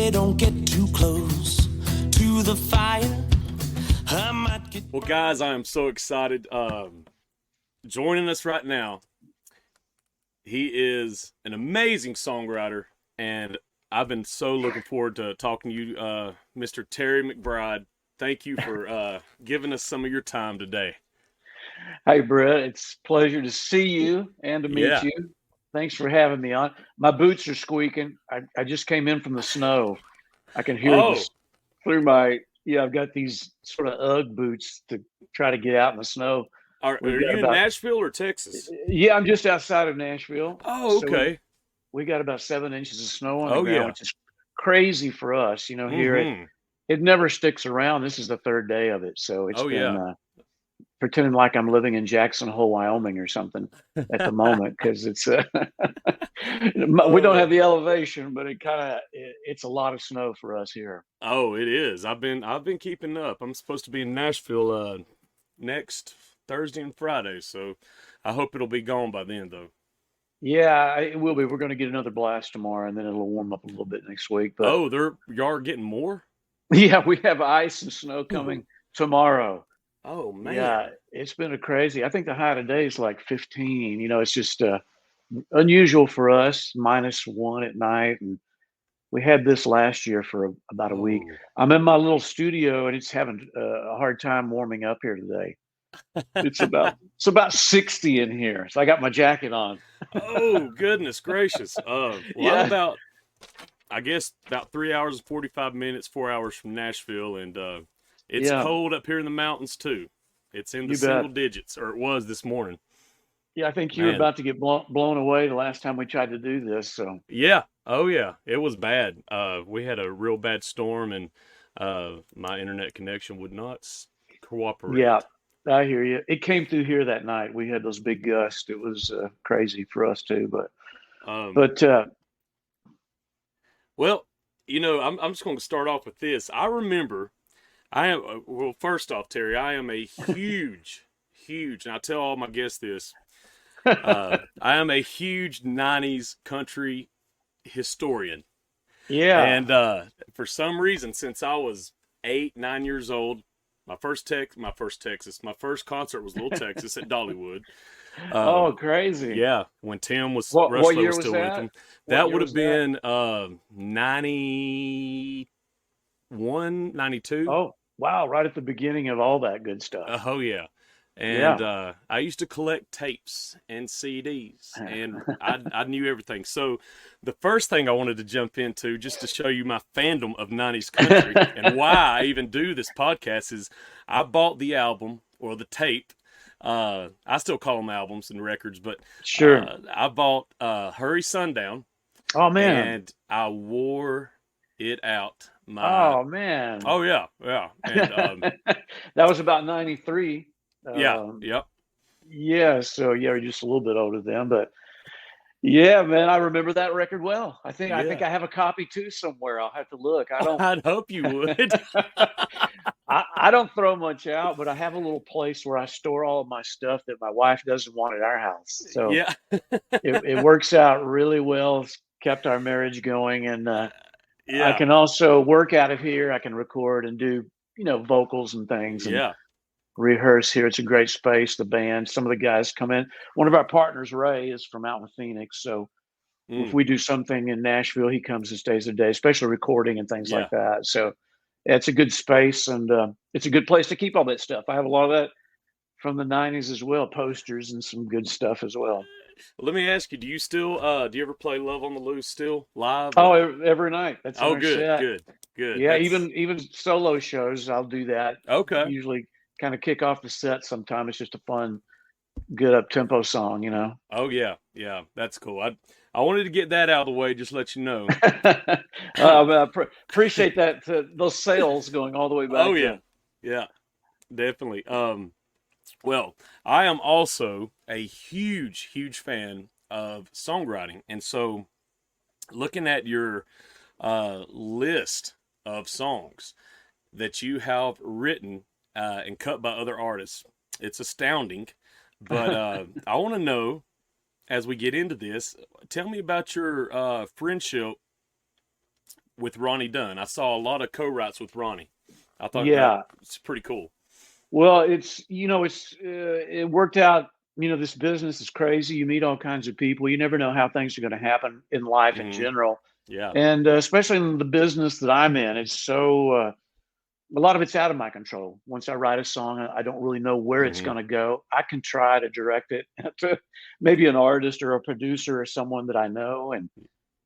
Hey, don't get too close to the fire. I might get... Well, guys, I am so excited. Joining us right now, he is an amazing songwriter, and I've been so looking forward to talking to you, Mr. Terry McBride. Thank you for giving us some of your time today. Hey, Brett, it's a pleasure to see you and to meet Yeah. you. Thanks for having me on. My boots are squeaking. I just came in from the snow. I can hear this through my, I've got these sort of Ugg boots to try to get out in the snow. Are you in Nashville or Texas? Yeah, I'm just outside of Nashville. Oh, okay. So we got about 7 inches of snow on the ground, which is crazy for us. Here it never sticks around. This is the third day of it. So it's been pretending like I'm living in Jackson Hole, Wyoming or something at the moment, because it's we don't have the elevation, but it's a lot of snow for us here. Oh, it is. I've been keeping up. I'm supposed to be in Nashville next Thursday and Friday, so I hope it'll be gone by then, though. Yeah, it will be. We're going to get another blast tomorrow, and then it'll warm up a little bit next week. But y'all are getting more? Yeah, we have ice and snow coming tomorrow. Oh, man. Yeah, it's been crazy. I think the high today is like 15. It's just unusual for us, -1 at night. And we had this last year for about a week. I'm in my little studio, and it's having a hard time warming up here today. It's about 60 in here. So I got my jacket on. Oh, goodness gracious. I'm about 3 hours and 45 minutes, 4 hours from Nashville, and it's cold up here in the mountains too. It's in the single digits, or it was this morning. Yeah, I think you were about to get blown away the last time we tried to do this. So yeah, oh yeah, it was bad. We had a real bad storm, and my internet connection would not cooperate. Yeah, I hear you. It came through here that night. We had those big gusts. It was crazy for us too. But well, I'm just going to start off with this. I remember. First off, Terry, I am a huge, and I tell all my guests this, I am a huge 90s country historian. Yeah. And for some reason, since I was 8, 9 years old, my first concert was Little Texas at Dollywood. Crazy. Yeah, when Tim was what year was still with him. That would have been 91, 92. Oh, wow, right at the beginning of all that good stuff. Oh, yeah. And I used to collect tapes and CDs, and I knew everything. So the first thing I wanted to jump into, just to show you my fandom of 90s country and why I even do this podcast, is I bought the album or the tape. I still call them albums and records, but sure. I bought Hurry Sundown. Oh, man. And I wore it out. Oh, man. Oh, yeah. And, that was about 93. Yep. Yeah, so you're just a little bit older then, but yeah, man, I remember that record well. I think I have a copy too somewhere. I'll have to look. I'd hope you would. I don't throw much out, but I have a little place where I store all of my stuff that my wife doesn't want at our house. So yeah, it works out really well. It's kept our marriage going, and I can also work out of here. I can record and do vocals and things. And rehearse here. It's a great space. The band, some of the guys come in. One of our partners, Ray, is from out in Phoenix. So if we do something in Nashville, he comes and stays a day, especially recording and things like that. So it's a good space, and it's a good place to keep all that stuff. I have a lot of that from the 90s as well, posters and some good stuff as well. Let me ask you, do you do you ever play Love on the Loose still live? Oh, every night. That's good. Yeah, even solo shows, I'll do that. Okay. Usually kind of kick off the set sometime. It's just a fun, good up-tempo song, Oh, yeah, that's cool. I wanted to get that out of the way, just let you know. Appreciate that, those sales going all the way back. Oh, yeah, yeah, definitely. Well, I am also a huge, huge fan of songwriting, and so looking at your list of songs that you have written and cut by other artists, it's astounding. But I want to know, as we get into this, tell me about your friendship with Ronnie Dunn. I saw a lot of co-writes with Ronnie. I thought Yeah. it's pretty cool. Well, it worked out. This business is crazy. You meet all kinds of people. You never know how things are going to happen in life in general. Yeah. And especially in the business that I'm in, it's so a lot of it's out of my control. Once I write a song, I don't really know where it's going to go. I can try to direct it to maybe an artist or a producer or someone that I know, and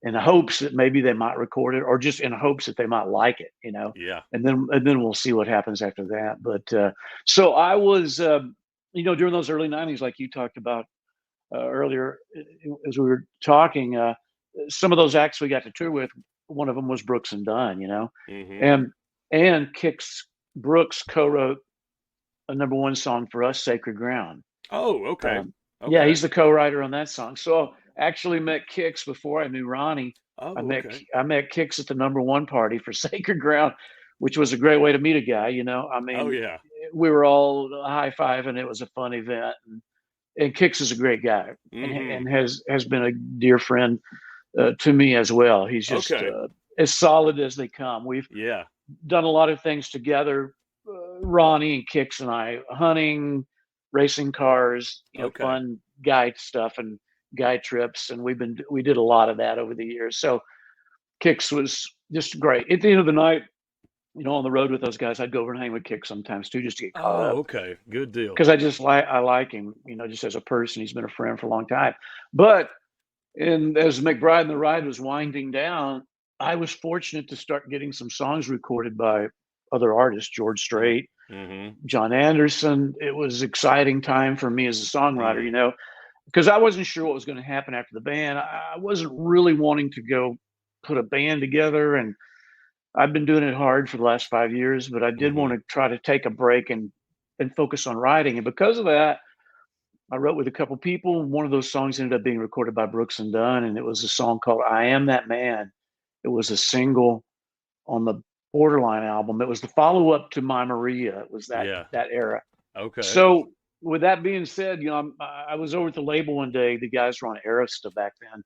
in hopes that maybe they might record it, or just in hopes that they might like it, Yeah. and then we'll see what happens after that. But so I was, during those early '90s, like you talked about earlier, as we were talking, some of those acts we got to tour with, one of them was Brooks and Dunn, and Brooks co-wrote a #1 song for us, "Sacred Ground." Oh, okay. Yeah, he's the co-writer on that song. So I actually met Kix before I knew Ronnie. Oh, okay. I met Kix at the #1 party for Sacred Ground, which was a great way to meet a guy. I mean, Oh, yeah. we were all high-fiving. It was a fun event, and Kix is a great guy, and has been a dear friend to me as well. He's just as solid as they come. We've done a lot of things together, Ronnie and Kix and I, hunting, racing cars, fun guy stuff and guy trips, and we did a lot of that over the years. So Kix was just great. At the end of the night, on the road with those guys, I'd go over and hang with Kix sometimes too, just to get caught up. Okay, good deal. Because I like him, just as a person. He's been a friend for a long time. But as McBride and the Ride was winding down, I was fortunate to start getting some songs recorded by other artists, George Strait, John Anderson. It was an exciting time for me as a songwriter, because I wasn't sure what was going to happen after the band. I wasn't really wanting to go put a band together, and I've been doing it hard for the last 5 years, but I did want to try to take a break and focus on writing. And because of that, I wrote with a couple people. One of those songs ended up being recorded by Brooks and Dunn, and it was a song called "I Am That Man." It was a single on the Borderline album. It was the follow-up to "My Maria." It was that era. Okay. So with that being said, I was over at the label one day. The guys were on Arista back then,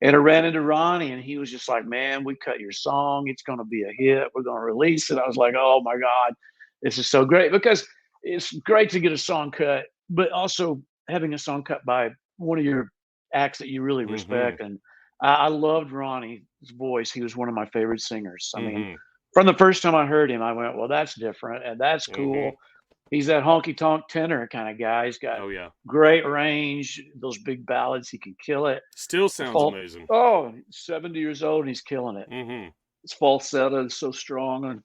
and I ran into Ronnie, and he was just like, "Man, we cut your song. It's going to be a hit. We're going to release it." I was like, "Oh my God, this is so great," because it's great to get a song cut, but also having a song cut by one of your acts that you really respect. And I loved Ronnie's voice. He was one of my favorite singers. I mean, from the first time I heard him, I went, well, that's different and that's cool. He's that honky tonk tenor kind of guy. He's got great range, those big ballads. He can kill it. Still sounds amazing. Oh, 70 years old and he's killing it. His falsetto is so strong, and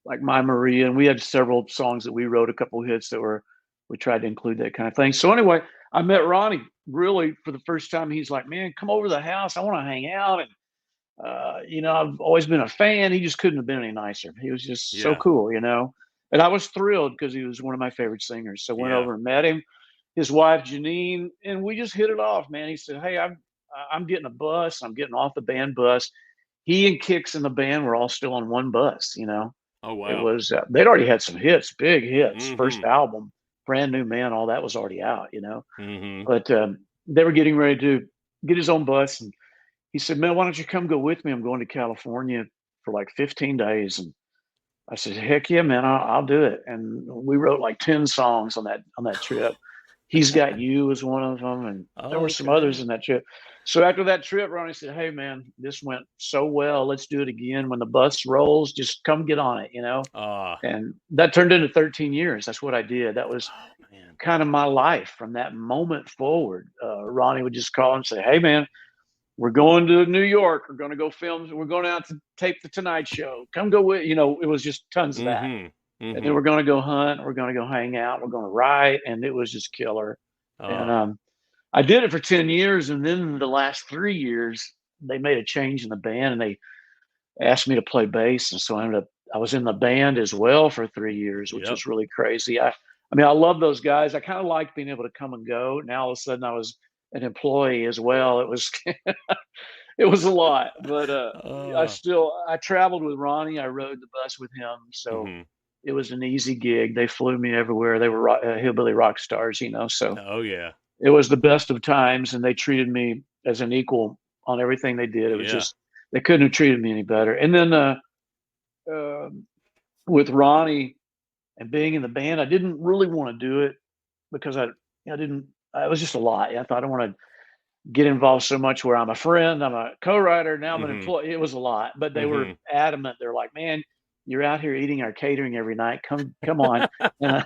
like "My Maria." And we had several songs that we wrote, a couple of hits that we tried to include that kind of thing. So anyway, I met Ronnie really for the first time. He's like, "Man, come over to the house. I want to hang out." And I've always been a fan. He just couldn't have been any nicer. He was just so cool, And I was thrilled because he was one of my favorite singers. So went over and met him, his wife Janine, and we just hit it off, man. He said, "Hey, I'm getting a bus. I'm getting off the band bus." He and Kix in the band were all still on one bus, Oh, wow. It was they'd already had some hits, big hits. First album, Brand New Man, all that was already out, But they were getting ready to get his own bus, and he said, "Man, why don't you come go with me? I'm going to California for like 15 days." And I said, "Heck yeah, man, I'll do it." And we wrote like 10 songs on that trip. "He's Got You" was one of them, and there were some others in that trip. So after that trip, Ronnie said, "Hey, man, this went so well. Let's do it again. When the bus rolls, just come get on it, And that turned into 13 years. That's what I did. That was kind of my life from that moment forward. Ronnie would just call and say, "Hey, man, we're going to New York. We're going to go film. We're going out to tape the Tonight Show. Come go with." It was just tons of that. And then we're going to go hunt. We're going to go hang out. We're going to write. And it was just killer. And I did it for 10 years. And then the last 3 years, they made a change in the band and they asked me to play bass. And so I was in the band as well for 3 years, which was really crazy. I mean, I love those guys. I kind of liked being able to come and go. Now all of a sudden I was an employee as well. It was it was a lot, but I traveled with Ronnie. I rode the bus with him, so it was an easy gig. They flew me everywhere. They were hillbilly rock stars, So it was the best of times, and they treated me as an equal on everything they did. It was they couldn't have treated me any better. And then uh, with Ronnie and being in the band, I didn't really want to do it because I didn't. It was just a lot. I thought I don't want to get involved so much where I'm a friend, I'm a co-writer, now I'm an Mm-hmm. employee. It was a lot, but they were Mm-hmm. adamant. They're like, "Man, you're out here eating our catering every night. Come on." And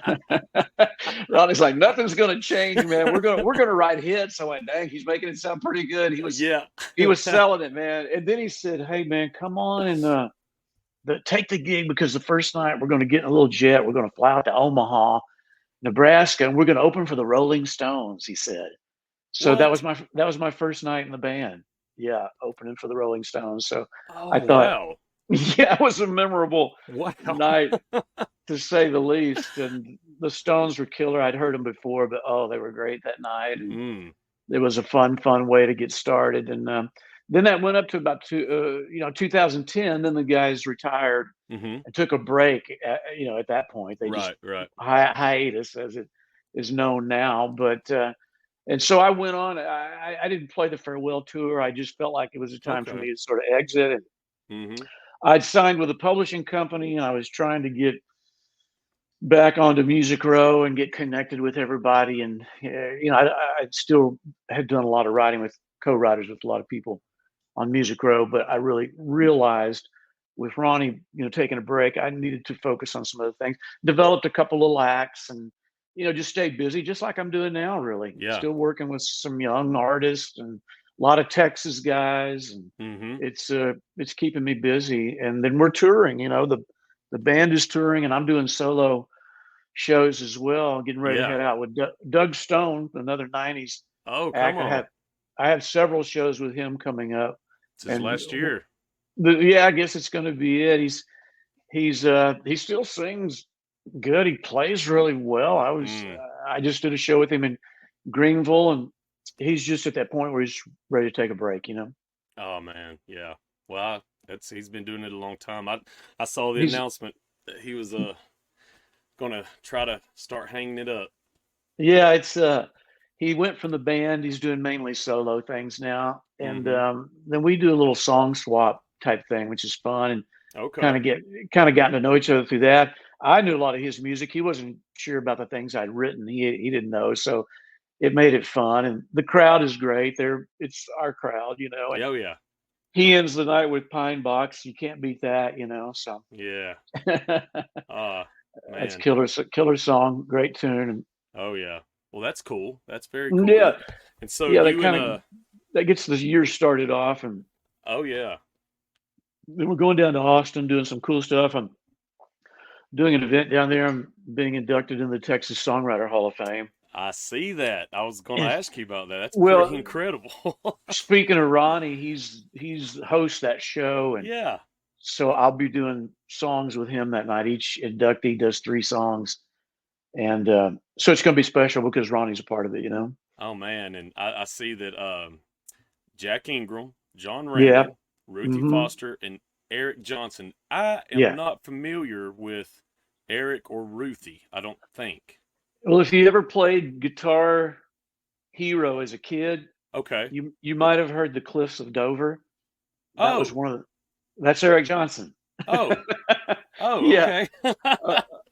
Ronnie's like, "Nothing's going to change, man. We're gonna write hits." I went, "Dang, he's making it sound pretty good." Yeah. He was selling it, man. And then he said, "Hey, man, come on and take the gig because the first night we're going to get in a little jet. We're going to fly out to Omaha, Nebraska, and we're going to open for the Rolling Stones." He said. So What? that was my first night in the band. Yeah, opening for the Rolling Stones. So I Oh, thought, wow. yeah, it was a memorable Wow. night to say the least. And the Stones were killer. I'd heard them before, but oh, they were great that night. And Mm. it was a fun way to get started. And then that went up to about 2010. Then the guys retired Mm-hmm. and took a break. At that point, they just Right, right. hiatus as it is known now. But and so I went on. I didn't play the farewell tour. I just felt like it was a time for Okay. me to sort of exit. And Mm-hmm. I'd signed with a publishing company, and I was trying to get back onto Music Row and get connected with everybody. And I still had done a lot of writing with co-writers with a lot of people on Music Row, but I really realized with Ronnie, taking a break, I needed to focus on some other things. Developed a couple little acts, and just stayed busy, just like I'm doing now. Really, Yeah. still working with some young artists and a lot of Texas guys, and Mm-hmm. it's keeping me busy. And then we're touring. The band is touring, and I'm doing solo shows as well. Getting ready to Yeah. head out with Doug Stone, another '90s Oh, come act. on. I have several shows with him coming up, It's his and last year. yeah, I guess it's going to be it. He still sings good. He plays really well. Mm. I just did a show with him in Greenville, and he's just at that point where he's ready to take a break. Oh, man. Yeah. Well, he's been doing it a long time. I saw the He's announcement that he was gonna try to start hanging it up. Yeah, it's he went from the band. He's doing mainly solo things now, and Mm-hmm. then we do a little song swap type thing, which is fun, and Okay. kind of get kind of gotten to know each other through that. I knew a lot of his music. He wasn't sure about the things I'd written. He didn't know, so it made it fun. And the crowd is great. It's our crowd. And Oh, yeah. he ends the night with Pine Box. You can't beat that. So Yeah. that's Man. killer song, great tune. Oh, yeah. Well, that's cool. That's very And cool. yeah, And so yeah, you and that gets the year started off, and oh, yeah. then we're going down to Austin doing some cool stuff. I'm doing an event down there. I'm being inducted in the Texas Songwriter Hall of Fame. I see that. I was going to And ask you about that. That's pretty well, incredible. speaking of Ronnie, he's hosts that show, and Yeah. so I'll be doing songs with him that night. Each inductee does 3 songs, and so it's going to be special because Ronnie's a part of it. Oh, man. And I see that Jack Ingram, John Yeah. Randall, Ruthie Hmm. Foster, and Eric Johnson. I am Yeah. not familiar with Eric or Ruthie, I don't think. Well, if you ever played Guitar Hero as a kid, Okay. you might have heard the Cliffs of Dover. That was Oh. one of the. That's Eric Johnson. Oh. Oh, Yeah. okay.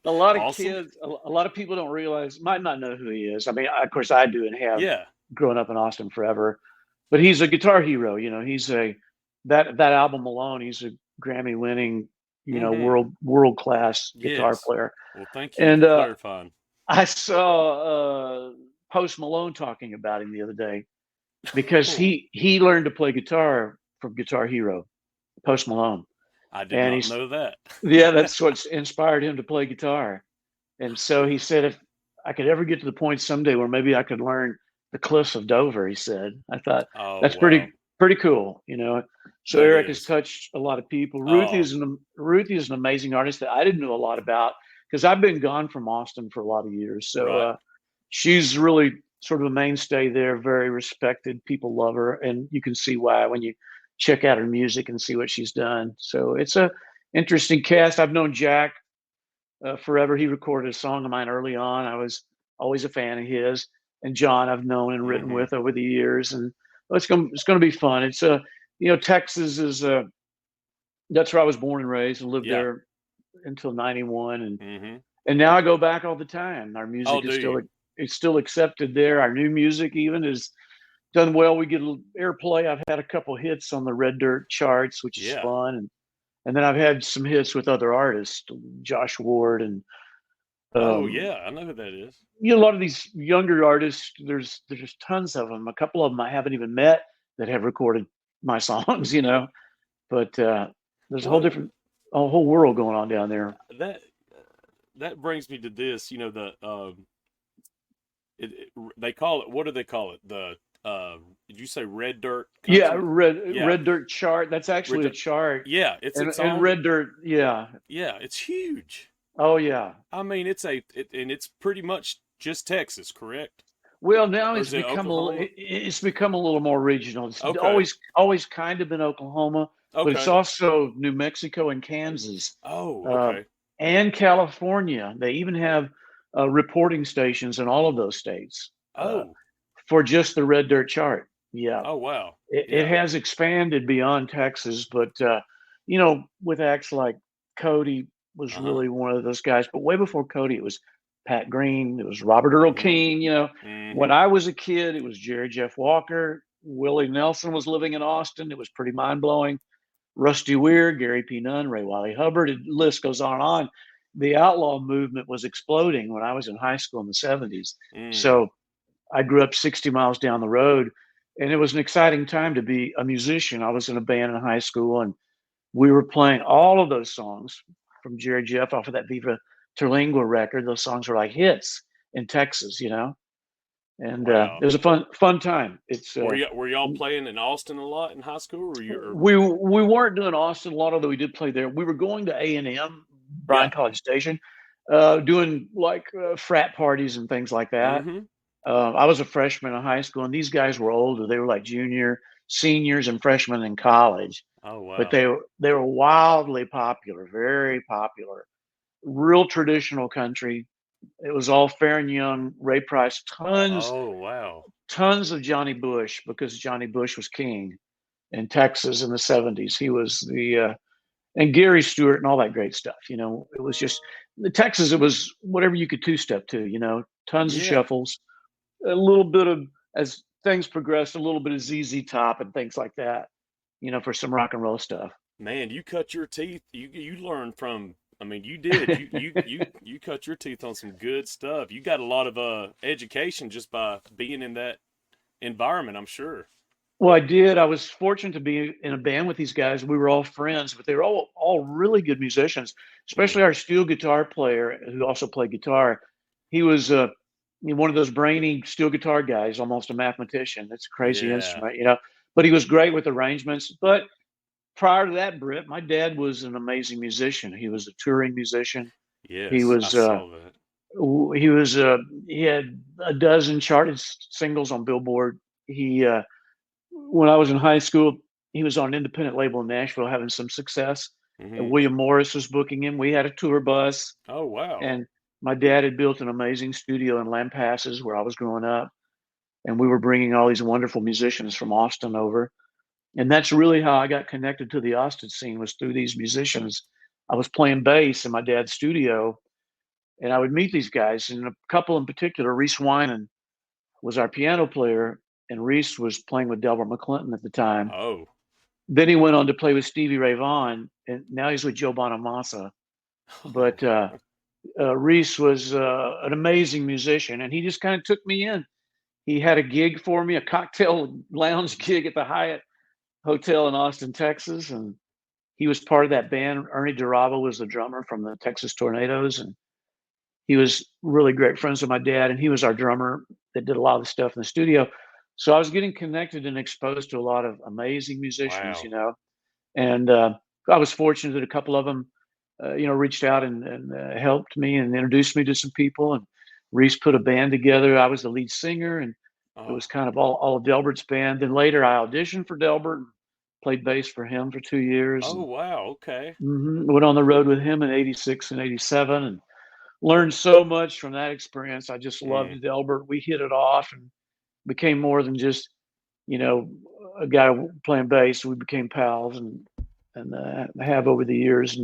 A lot of Awesome. kids, a lot of people don't realize, might not know who he is. I mean, of course, I do and have Yeah. grown up in Austin forever. But he's a guitar hero. He's that album alone. He's a Grammy-winning, Mm-hmm. world class guitar Yes. player. Well, thank you And for clarifying. I saw Post Malone talking about him the other day because Cool. he learned to play guitar from Guitar Hero, Post Malone, I did and not know that. yeah, that's what's inspired him to play guitar. And so he said, if I could ever get to the point someday where maybe I could learn the Cliffs of Dover, he said. I thought Oh, that's wow. pretty cool. So That Eric has is. touched a lot of people. Oh, Ruthie is an amazing artist that I didn't know a lot about because I've been gone from Austin for a lot of years. So right. she's really sort of a mainstay there, very respected. People love her, and you can see why when you check out her music and see what she's done. So it's a interesting cast. I've known Jack forever. He recorded a song of mine early on. I was always a fan of his. And John, I've known and written Mm-hmm. with over the years, and it's going to be fun. Texas is that's where I was born and raised and lived Yeah. there until 91, Mm-hmm. and now I go back all the time. Our Oh, music is do still you? it's still accepted there. Our new music even is done well. We get a little airplay. I've had a couple hits on the Red Dirt charts, which is Yeah. fun, and then I've had some hits with other artists, Josh Ward, and Oh, um, yeah. I know who that is. a lot of these younger artists. There's tons of them. A couple of them I haven't even met that have recorded my songs. But there's What a whole world going on down there. that that brings me to this. The they call it, what do they call it? The did you say red dirt Yeah, country? Yeah, Red Dirt chart. That's red actually a dirt. chart, Yeah, it's its and own. Red Dirt. Yeah. Yeah, it's huge. Oh yeah. I mean, and it's pretty much just Texas, correct? Well, now Or is it Oklahoma? it's become a little more regional. It's Okay, always kind of been Oklahoma, but it's okay. also New Mexico and Kansas, Oh, uh, okay. and California. They even have reporting stations in all of those states Oh, for just the Red Dirt chart. Yeah. oh, wow. It Yeah. has expanded beyond Texas, but with acts like Cody was Uh huh. really one of those guys. But way before Cody, it was Pat Green, it was Robert Earl Mm-hmm. Keen. When Mm-hmm. I was a kid, it was Jerry Jeff Walker. Willie Nelson was living in Austin. It was pretty mind blowing. Rusty Weir, Gary P. Nunn, Ray Wiley Hubbard. The list goes on and on. The outlaw movement was exploding when I was in high school in the 70s. Mm. So I grew up 60 miles down the road, and it was an exciting time to be a musician. I was in a band in high school, and we were playing all of those songs from Jerry Jeff off of that Viva Terlingua record. Those songs were like hits in Texas. And it Wow. was a fun time. It's Were y'all playing in Austin a lot in high school, or you? Or, we weren't doing Austin a lot, although we did play there. We were going to A&M, yeah. Bryan College Station, doing like frat parties and things like that. Mm-hmm. I was a freshman in high school, and these guys were older. They were like seniors, and freshmen in college. Oh, But wow. they were wildly popular, very popular. Real traditional country. It was all fair and young. Ray Price, Oh, wow. tons of Johnny Bush, because Johnny Bush was king in Texas in the 70s. He was and Gary Stewart and all that great stuff. It was just the Texas. It was whatever you could two-step to. Tons of Yeah. shuffles, a little bit of, as things progressed, a little bit of ZZ Top and things like that. For some rock and roll stuff. Man, you cut your teeth. You learned from. I mean, you did. You cut your teeth on some good stuff. You got a lot of education just by being in that environment, I'm sure. Well, I did. I was fortunate to be in a band with these guys. We were all friends, but they were all really good musicians. Mm. Especially our steel guitar player, who also played guitar. He was one of those brainy steel guitar guys, almost a mathematician. It's a crazy Yeah. instrument. But he was great with arrangements. But prior to that, Britt, my dad was an amazing musician. He was a touring musician. He Yes, I was saw that. he was he had a dozen charted singles on Billboard. He When I was in high school, he was on an independent label in Nashville having some success. And Hmm. William Morris was booking him. We had a tour bus, Oh, wow. and my dad had built an amazing studio in Lampasas where I was growing up. And we were bringing all these wonderful musicians from Austin over. And that's really how I got connected to the Austin scene, was through these musicians. I was playing bass in my dad's studio, and I would meet these guys. And a couple in particular, Reese Winan was our piano player, and Reese was playing with Delbert McClinton at the time. Oh. Then he went on to play with Stevie Ray Vaughan, and now he's with Joe Bonamassa. But Reese was an amazing musician, and he just kind of took me in. He had a gig for me, a cocktail lounge gig at the Hyatt Hotel in Austin, Texas, and he was part of that band. Ernie DeRava was the drummer from the Texas Tornadoes, and he was really great friends with my dad, and he was our drummer that did a lot of the stuff in the studio. So I was getting connected and exposed to a lot of amazing musicians, Wow. and I was fortunate that a couple of them, reached out and helped me and introduced me to some people. And Reese put a band together. I was the lead singer, and it Oh. was kind of all of Delbert's band. Then later, I auditioned for Delbert and played bass for him for 2 years, Oh, and wow. Okay. went on the road with him in '86 and '87, and learned so much from that experience. I just Mm. loved Delbert. We hit it off and became more than just, you know, a guy playing bass. We became pals and have over the years.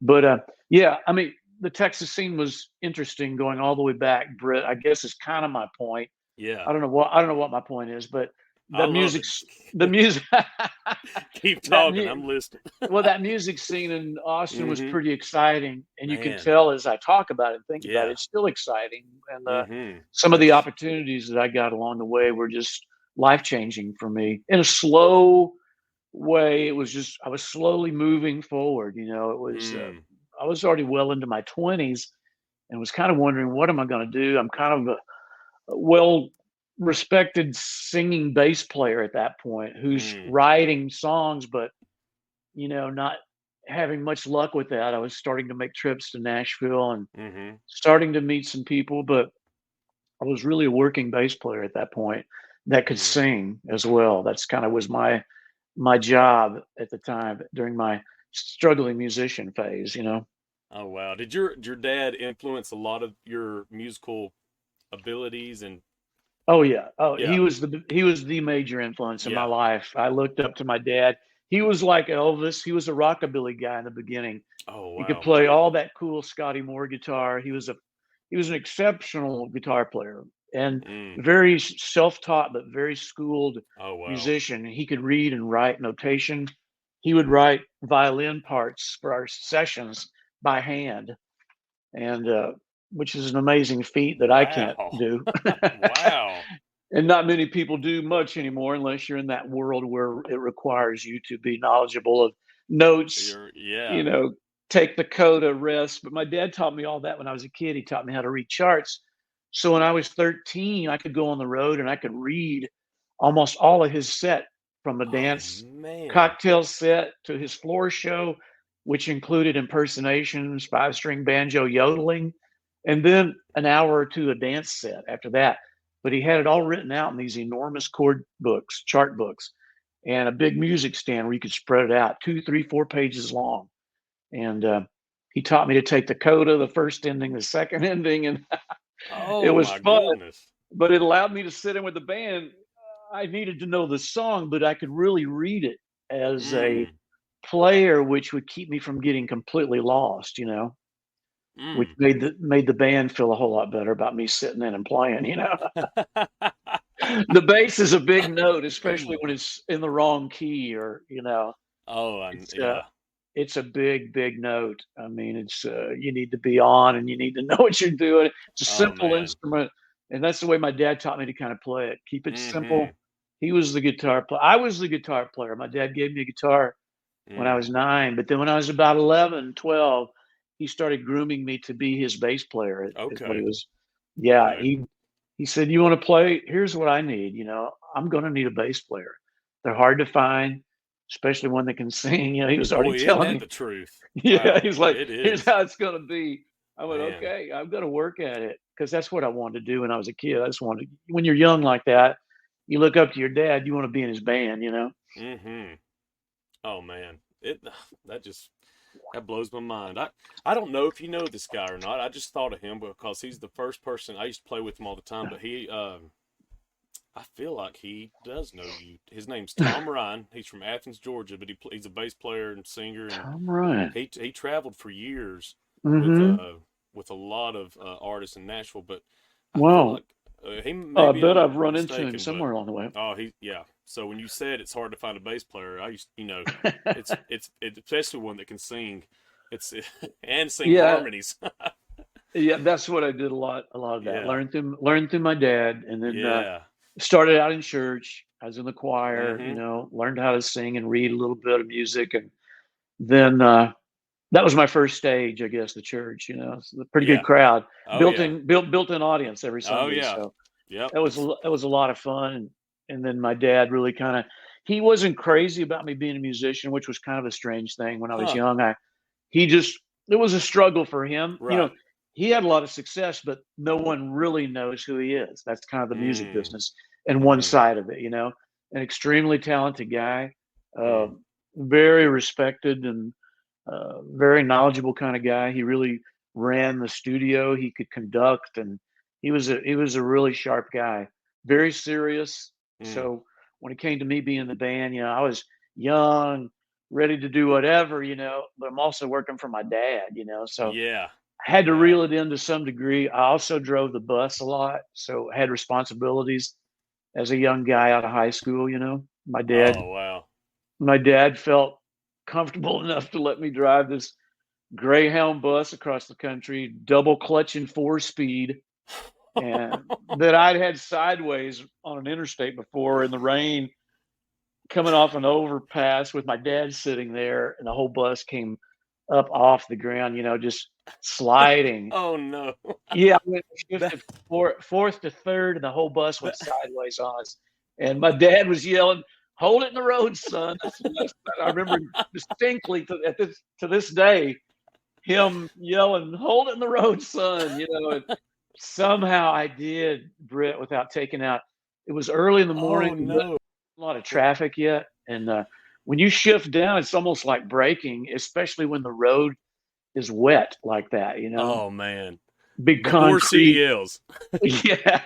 But yeah, I mean, the Texas scene was interesting going all the way back. Britt, I guess is kind of my point. Yeah. I don't know what my point is, but I the love music's the music. Keep that talking. I'm listening. well, that music scene in Austin was Mm-hmm. pretty exciting, and you can Man. tell as I talk about it and think about it, Yeah. it's still exciting. And Mm-hmm. some of the opportunities that I got along the way were just life changing for me in a slow way. It was just I was slowly moving forward. It was I was already well into my 20s and was kind of wondering what am I going to do. I'm kind of a well respected singing bass player at that point who's writing songs, but not having much luck with that. I was starting to make trips to Nashville and starting to meet some people, but I was really a working bass player at that point that could sing as well. That's kind of was my job at the time during my struggling musician phase. Oh wow. Did your dad influence a lot of your musical abilities and Oh yeah. Oh, yeah. he was the major influence in my Yeah. life. I looked up to my dad. He was like Elvis. He was a rockabilly guy in the beginning. Oh He could wow. play all that cool Scotty Moore guitar. He was an exceptional guitar player and very self-taught but very schooled Oh wow. musician. He could read and write notation. He would write violin parts for our sessions by hand, and which is an amazing feat that I can't Wow. do. Wow. And not many people do much anymore unless you're in that world where it requires you to be knowledgeable of notes, Yeah. you know, take the coda, rest. But my dad taught me all that when I was a kid. He taught me how to read charts. So when I was 13, I could go on the road and I could read almost all of his set from a Oh dance man. cocktail set to his floor show, which included impersonations, five-string banjo, yodeling, and then an hour or two of dance set after that. But he had it all written out in these enormous chord books, chart books, and a big music stand where you could spread it out, 2, 3, 4 pages long. And he taught me to take the coda, the first ending, the second ending, and it Oh was my fun. goodness. But it allowed me to sit in with the band. I needed to know the song, but I could really read it as a Mm. player, which would keep me from getting completely lost, which Mm. made the band feel a whole lot better about me sitting in and playing. The bass is a big note, especially when it's in the wrong key or Oh, it's yeah. it's a big, big note. I mean, it's you need to be on and you need to know what you're doing. It's a Oh simple man. instrument, and that's the way my dad taught me to kind of play it. Keep it Mm-hmm. simple. He was the guitar player. I was the guitar player. My dad gave me a guitar when I Mm. was 9, but then when I was about 11, 12, he started grooming me to be his bass player is what he Okay. was. Yeah, Okay. he said, "You want to play? Here's what I need. I'm going to need a bass player. They're hard to find, especially one that can sing." He was already Boy, isn't telling that me. the truth? Yeah, Wow. he's like, It "Here's is. how it's going to be." I went, Man. "Okay, I'm going to work at it," because that's what I wanted to do when I was a kid. I just wanted when you're young like that, you look up to your dad. You want to be in his band. Mm-hmm. Oh man. It that blows my mind. I don't know if you know this guy or not. I just thought of him because he's the first person I used to play with him all the time, but I feel like he does know you. His name's Tom Ryan. He's from Athens, Georgia, but he's a bass player and singer, and Tom Ryan. he traveled for years Mm-hmm. with a lot of artists in Nashville. But I feel Wow. like he I maybe bet I'm I've run into him mistaken, but somewhere along the way. oh yeah. So when you said it's hard to find a bass player, I used it's especially one that can sing, it's and sing Yeah, harmonies. yeah, that's what I did a lot of that. Yeah, Learned through my dad, and then yeah. started out in church. I was in the choir, Mm-hmm. learned how to sing and read a little bit of music, and then that was my first stage, I guess, the church. It's a pretty good Yeah. crowd, Oh yeah. built in audience every Oh Sunday. yeah. So Yep. that was a lot of fun. And then my dad really kind of he wasn't crazy about me being a musician, which was kind of a strange thing when I was Huh. young. He just it was a struggle for him. Right. He had a lot of success, but no one really knows who he is. That's kind of the music Mm. business and one Mm-hmm. side of it. An extremely talented guy, uh, Mm. very respected and very knowledgeable kind of guy. He really ran the studio. He could conduct, and he was a really sharp guy. Very serious. Mm. So when it came to me being in the band, I was young, ready to do whatever, but I'm also working for my dad, so Yeah. I had to Yeah. reel it in to some degree. I also drove the bus a lot, so I had responsibilities as a young guy out of high school. My dad, Oh, wow. my dad felt comfortable enough to let me drive this Greyhound bus across the country, double clutching 4-speed, and that I'd had sideways on an interstate before in the rain, coming off an overpass with my dad sitting there, and the whole bus came up off the ground, just sliding. Oh, no. Yeah, I went That, shifted fourth to third, and the whole bus went that, sideways on us. And my dad was yelling, "Hold it in the road, son!" I remember distinctly to this day him yelling, "Hold it in the road, son!" And somehow I did, Britt, without taking out. It was early in the morning, oh, there wasn't no. a lot of traffic yet, and when you shift down, it's almost like braking, especially when the road is wet like that. Oh, man. Big Before concrete. CDLs. Yeah.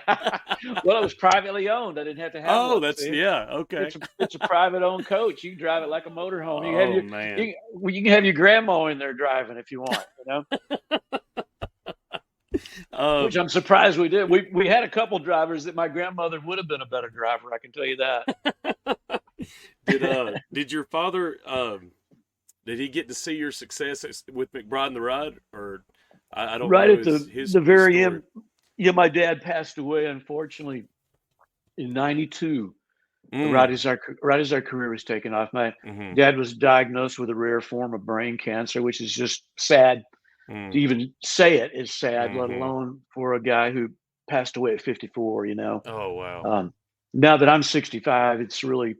Well, it was privately owned. I didn't have to have Oh, one. that's, See, yeah. Okay. it's a private owned coach. You can drive it like a motorhome. You can have Oh, your man. you can have your grandma in there driving if you want. Which I'm surprised we did. We had a couple drivers that my grandmother would have been a better driver. I can tell you that. Did your father, did he get to see your success with McBride and the Ride? Or I don't Right know at his the very story. end. Yeah, my dad passed away unfortunately in '92. Right as our career was taking off. My dad was diagnosed with a rare form of brain cancer, which is just sad to even say it is sad, let alone for a guy who passed away at 54. Oh, wow. Now that I'm 65, it's really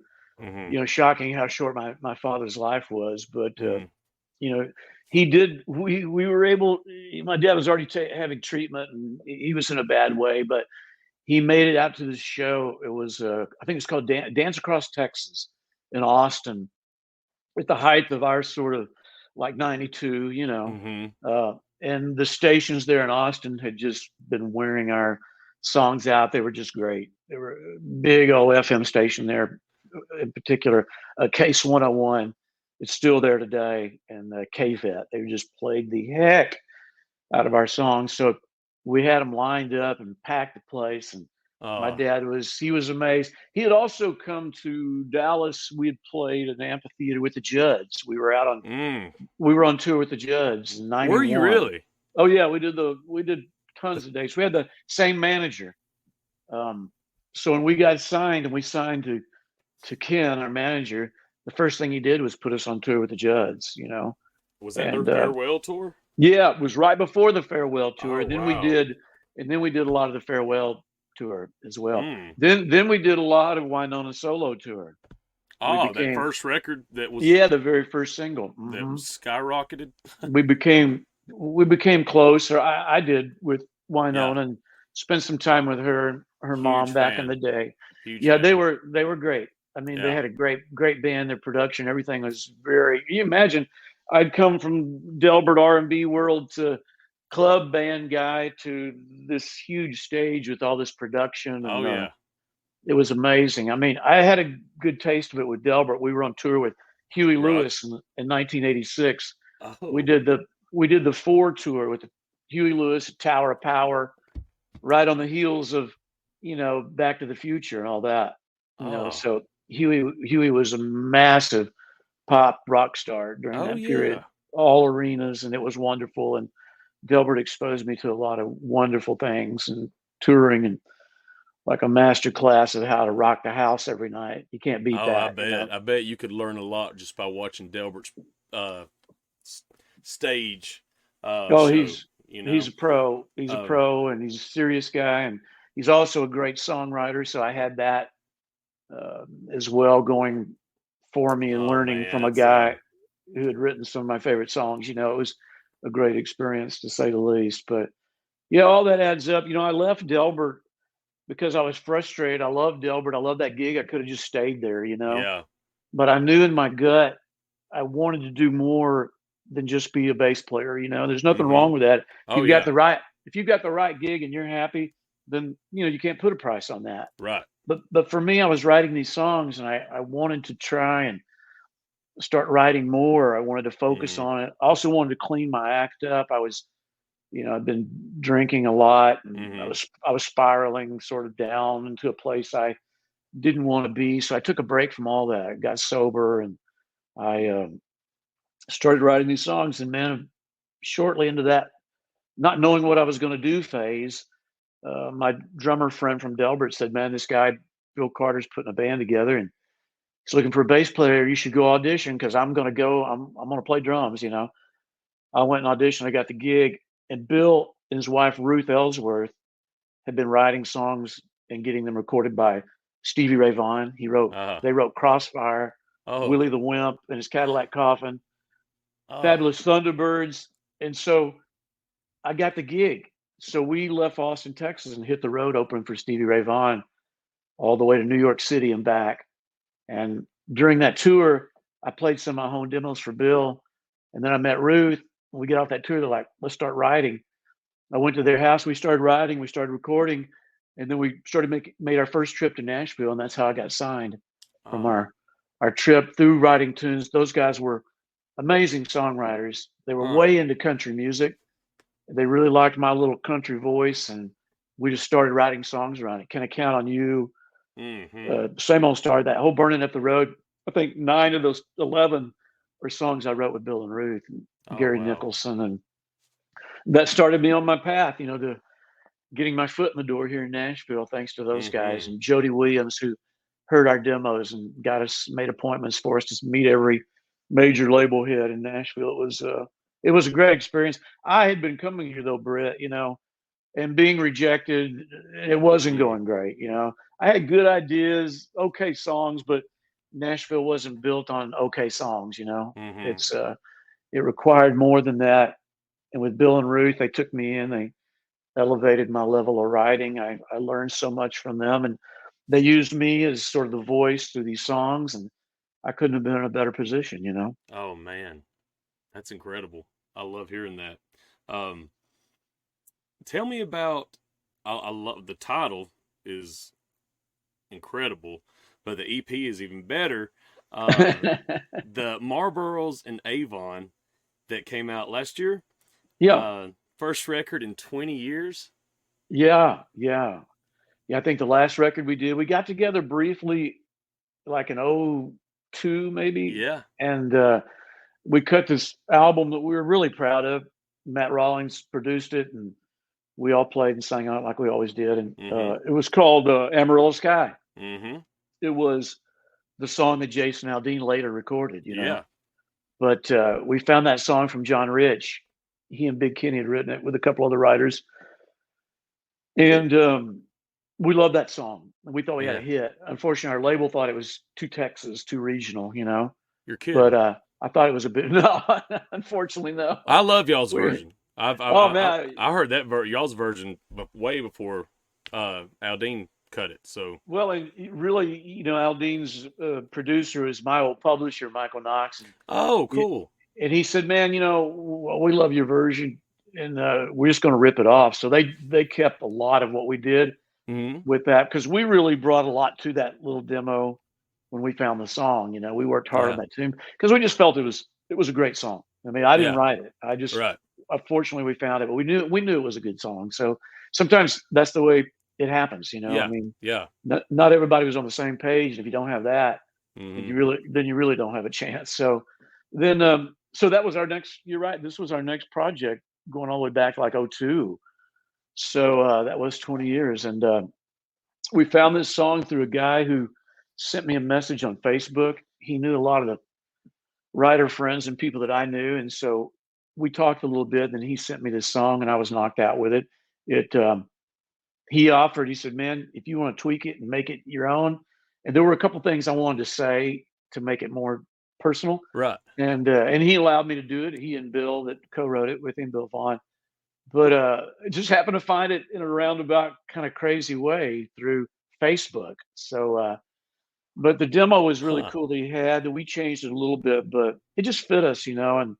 shocking how short my father's life was. But he did. We were able. My dad was already having treatment, and he was in a bad way, but he made it out to the show. It was, I think it's called Dance Across Texas in Austin, at the height of our sort of like '92, and the stations there in Austin had just been wearing our songs out. They were just great. They were a big old FM station there, in particular, Case 101. It's still there today, and KVET. They just played the heck out of our songs. So we had them lined up and packed the place. And my dad he was amazed. He had also come to Dallas. We had played an amphitheater with the Judds. We were on tour with the Judds in '91. Were you really? Oh yeah, we did tons of dates. We had the same manager. So when we got signed and we signed to Ken, our manager, the first thing he did was put us on tour with the Judds, Was that their farewell tour? Yeah, it was right before the farewell tour. Oh, And then wow. we did a lot of the farewell tour as well. Then we did a lot of Winona solo tour. That first record that was the very first single that was skyrocketed. we became close, or I did, with Winona, and spent some time with her and her mom back in the day. Huge yeah, fan. they were great. I mean, they had a great band. Their production, everything was very. You imagine, I'd come from Delbert R&B world to club band guy to this huge stage with all this production. And, it was amazing. I mean, I had a good taste of it with Delbert. We were on tour with Huey Lewis in 1986. We did the 4 tour with Huey Lewis at Tower of Power, right on the heels of Back to the Future and all that. So Huey was a massive pop rock star during that period, all arenas, and it was wonderful. And Delbert exposed me to a lot of wonderful things, and touring, and like a master class of how to rock the house every night. You can't beat that. I bet you could learn a lot just by watching Delbert's stage. Show, he's a pro. He's a pro, and he's a serious guy, and he's also a great songwriter. So I had that as well going for me, and learning from a guy who had written some of my favorite songs. It was a great experience, to say the least. But yeah, all that adds up. I left Delbert because I was frustrated. I loved Delbert. I loved that gig. I could have just stayed there, Yeah. But I knew in my gut I wanted to do more than just be a bass player. There's nothing wrong with that. If you've got the right gig and you're happy, then you can't put a price on that. Right. but for me, I was writing these songs, and I wanted to try and start writing more. I wanted to focus Mm-hmm. on it. I also wanted to clean my act up. I was, I've been drinking a lot, and Mm-hmm. I was spiraling sort of down into a place I didn't want to be. So I took a break from all that. I got sober, and I started writing these songs. And man, shortly into that, not knowing what I was going to do phase, my drummer friend from Delbert said, "Man, this guy Bill Carter's putting a band together, and he's looking for a bass player. You should go audition because I'm going to go. I'm going to play drums." I went and auditioned. I got the gig, and Bill and his wife Ruth Ellsworth had been writing songs and getting them recorded by Stevie Ray Vaughan. Uh-huh. They wrote Crossfire, Oh. Willie the Wimp, and his Cadillac Coffin, Oh. Fabulous Thunderbirds, and so I got the gig. So we left Austin, Texas, and hit the road opening for Stevie Ray Vaughan all the way to New York City and back. And during that tour, I played some of my home demos for Bill, and then I met Ruth. When we get off that tour, they're like, "Let's start writing." I went to their house. We started writing. We started recording, and then we made our first trip to Nashville, and that's how I got signed from Oh. our trip through writing tunes. Those guys were amazing songwriters. They were Huh. way into country music. They really liked my little country voice, and we just started writing songs around it. "Can I Count on You?" Mm-hmm. Same Old Star, that whole "Burning Up the Road." I think 9 of those 11 are songs I wrote with Bill and Ruth and Oh, Gary wow. Nicholson, and that started me on my path, to getting my foot in the door here in Nashville, thanks to those guys Mm-hmm. and Jody Williams, who heard our demos and made appointments for us to meet every major label head in Nashville. It was a great experience. I had been coming here though, Brett, and being rejected. It wasn't Mm-hmm. going great. I had good ideas, okay songs, but Nashville wasn't built on okay songs. Mm-hmm. It required more than that. And with Bill and Ruth, they took me in. They elevated my level of writing. I learned so much from them, and they used me as sort of the voice through these songs. And I couldn't have been in a better position. Oh, man. That's incredible. I love hearing that. Um, Tell me about. I love the title is incredible, but the EP is even better. Uh, the Marlboros and Avon that came out last year. Yeah, Uh, First record in 20 years. yeah, yeah. Yeah, I think the last record we did, we got together briefly, like in '02 maybe, Yeah. and we cut this album that we were really proud of. Matt Rawlings produced it, and we all played and sang on it like we always did. And Mm-hmm. it was called Amarillo Sky. Mm-hmm. It was the song that Jason Aldean later recorded. Yeah. But we found that song from John Rich. He and Big Kenny had written it with a couple other writers, and we loved that song. We thought we had a Yeah. hit. Unfortunately, our label thought it was too Texas, too regional. You're But kidding. I thought it was a bit. No, unfortunately, no. I love y'all's We're version. I've I oh I, man. I heard that y'all's version way before Aldean cut it. So Well, and really, Aldean's producer is my old publisher, Michael Knox, oh, and cool. he said, "Man, we love your version, and we're just going to rip it off." So they kept a lot of what we did Mm-hmm. with that because we really brought a lot to that little demo when we found the song. We worked hard on Yeah. that tune because we just felt it was a great song. I mean, I didn't Yeah. write it. I just Right. Unfortunately we found it, but we knew it was a good song. So sometimes that's the way it happens. I Yeah. mean, Yeah. not everybody was on the same page. And if you don't have that, then Mm-hmm. you really don't have a chance. So that was our next. You're right. This was our next project going all the way back to like '02. So that was 20 years, and we found this song through a guy who sent me a message on Facebook. He knew a lot of the writer friends and people that I knew, and so we talked a little bit. And he sent me this song, and I was knocked out with it. It He offered. He said, "Man, if you want to tweak it and make it your own," and there were a couple things I wanted to say to make it more personal, Right. and he allowed me to do it. He and Bill that co-wrote it with him, Bill Vaughn. But just happened to find it in a roundabout kind of crazy way through Facebook. So but the demo was really Huh. cool that he had. We changed it a little bit, but it just fit us, and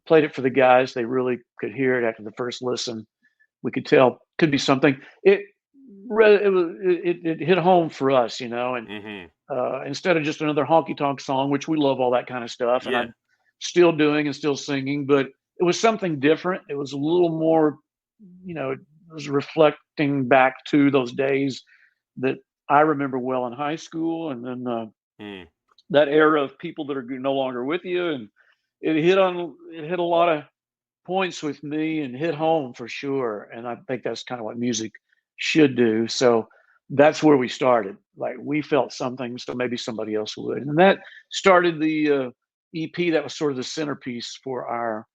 played it for the guys. They really could hear it after the first listen. We could tell could be something. It it hit home for us, and instead of just another honky tonk song, which we love all that kind of stuff, and Yeah. I'm still doing and still singing, but it was something different. It was a little more, it was reflecting back to those days that I remember well in high school, and then that era of people that are no longer with you, and it hit a lot of points with me and hit home for sure. And I think that's kind of what music should do. So that's where we started. Like we felt something, so maybe somebody else would. And that started the EP that was sort of the centerpiece for our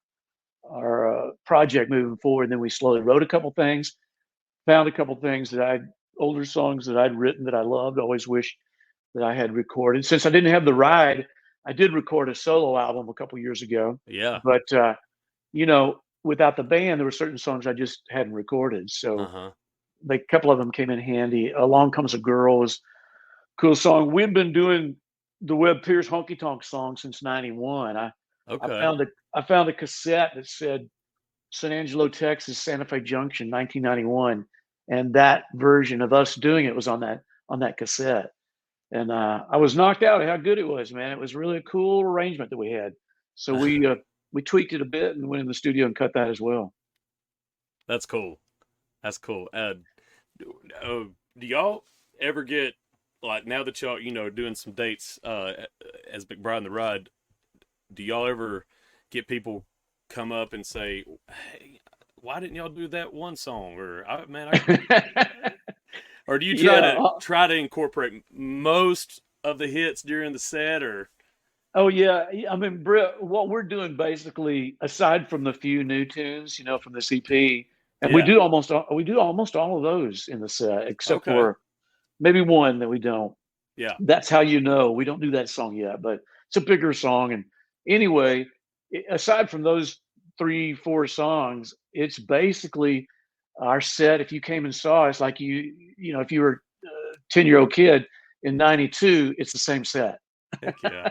project moving forward. And then we slowly wrote a couple things, found a couple things older songs that I'd written that I loved. Always wish that I had recorded. Since I didn't have the ride, I did record a solo album a couple years ago. Yeah. But without the band, there were certain songs I just hadn't recorded. So a couple of them came in handy. Along Comes a Girl was a cool song. We've been doing the Webb Pierce honky tonk song since '91. I found a cassette that said San Angelo, Texas, Santa Fe Junction, 1991, and that version of us doing it was on that cassette. And I was knocked out at how good it was, man. It was really a cool arrangement that we had. So we tweaked it a bit and went in the studio and cut that as well. That's cool. That's cool. Do y'all ever get, like, now that y'all, doing some dates as McBride and the Ride, do y'all ever get people come up and say, hey, why didn't y'all do that one song? Or, or do you try to incorporate most of the hits during the set, or? Oh yeah, I mean, Britt, what we're doing basically, aside from the few new tunes, from the EP, and we do almost all of those in the set, except for maybe one that we don't. Yeah, that's how we don't do that song yet, but it's a bigger song. And anyway, aside from those 3-4 songs, it's basically our set. If you came and saw us, like if you were a 10-year-old kid in '92, it's the same set. Heck yeah.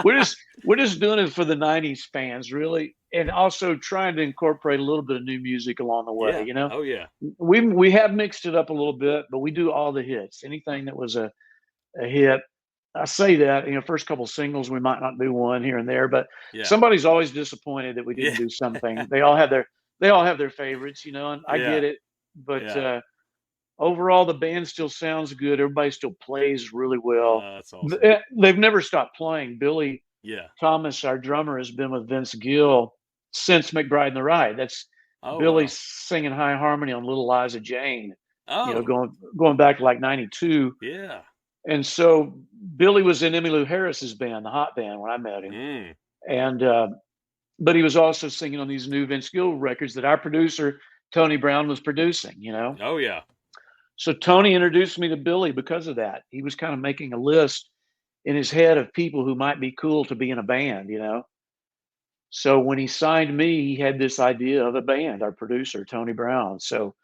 we're just doing it for the '90s fans, really, and also trying to incorporate a little bit of new music along the way. Oh yeah. We have mixed it up a little bit, but we do all the hits. Anything that was a hit. I say that, first couple singles, we might not do one here and there, but somebody's always disappointed that we didn't do something. They all have their favorites, and I get it, but overall the band still sounds good. Everybody still plays really well. That's awesome. They've never stopped playing. Billy Thomas, our drummer, has been with Vince Gill since McBride and the Ride. That's Billy singing high harmony on Little Liza Jane. Going back to like '92. Yeah. And so Billy was in Emmylou Harris's band, the Hot Band, when I met him. And but he was also singing on these new Vince Gill records that our producer Tony Brown was producing. Oh yeah. So Tony introduced me to Billy because of that. He was kind of making a list in his head of people who might be cool to be in a band. So when he signed me, he had this idea of a band. Our producer Tony Brown. So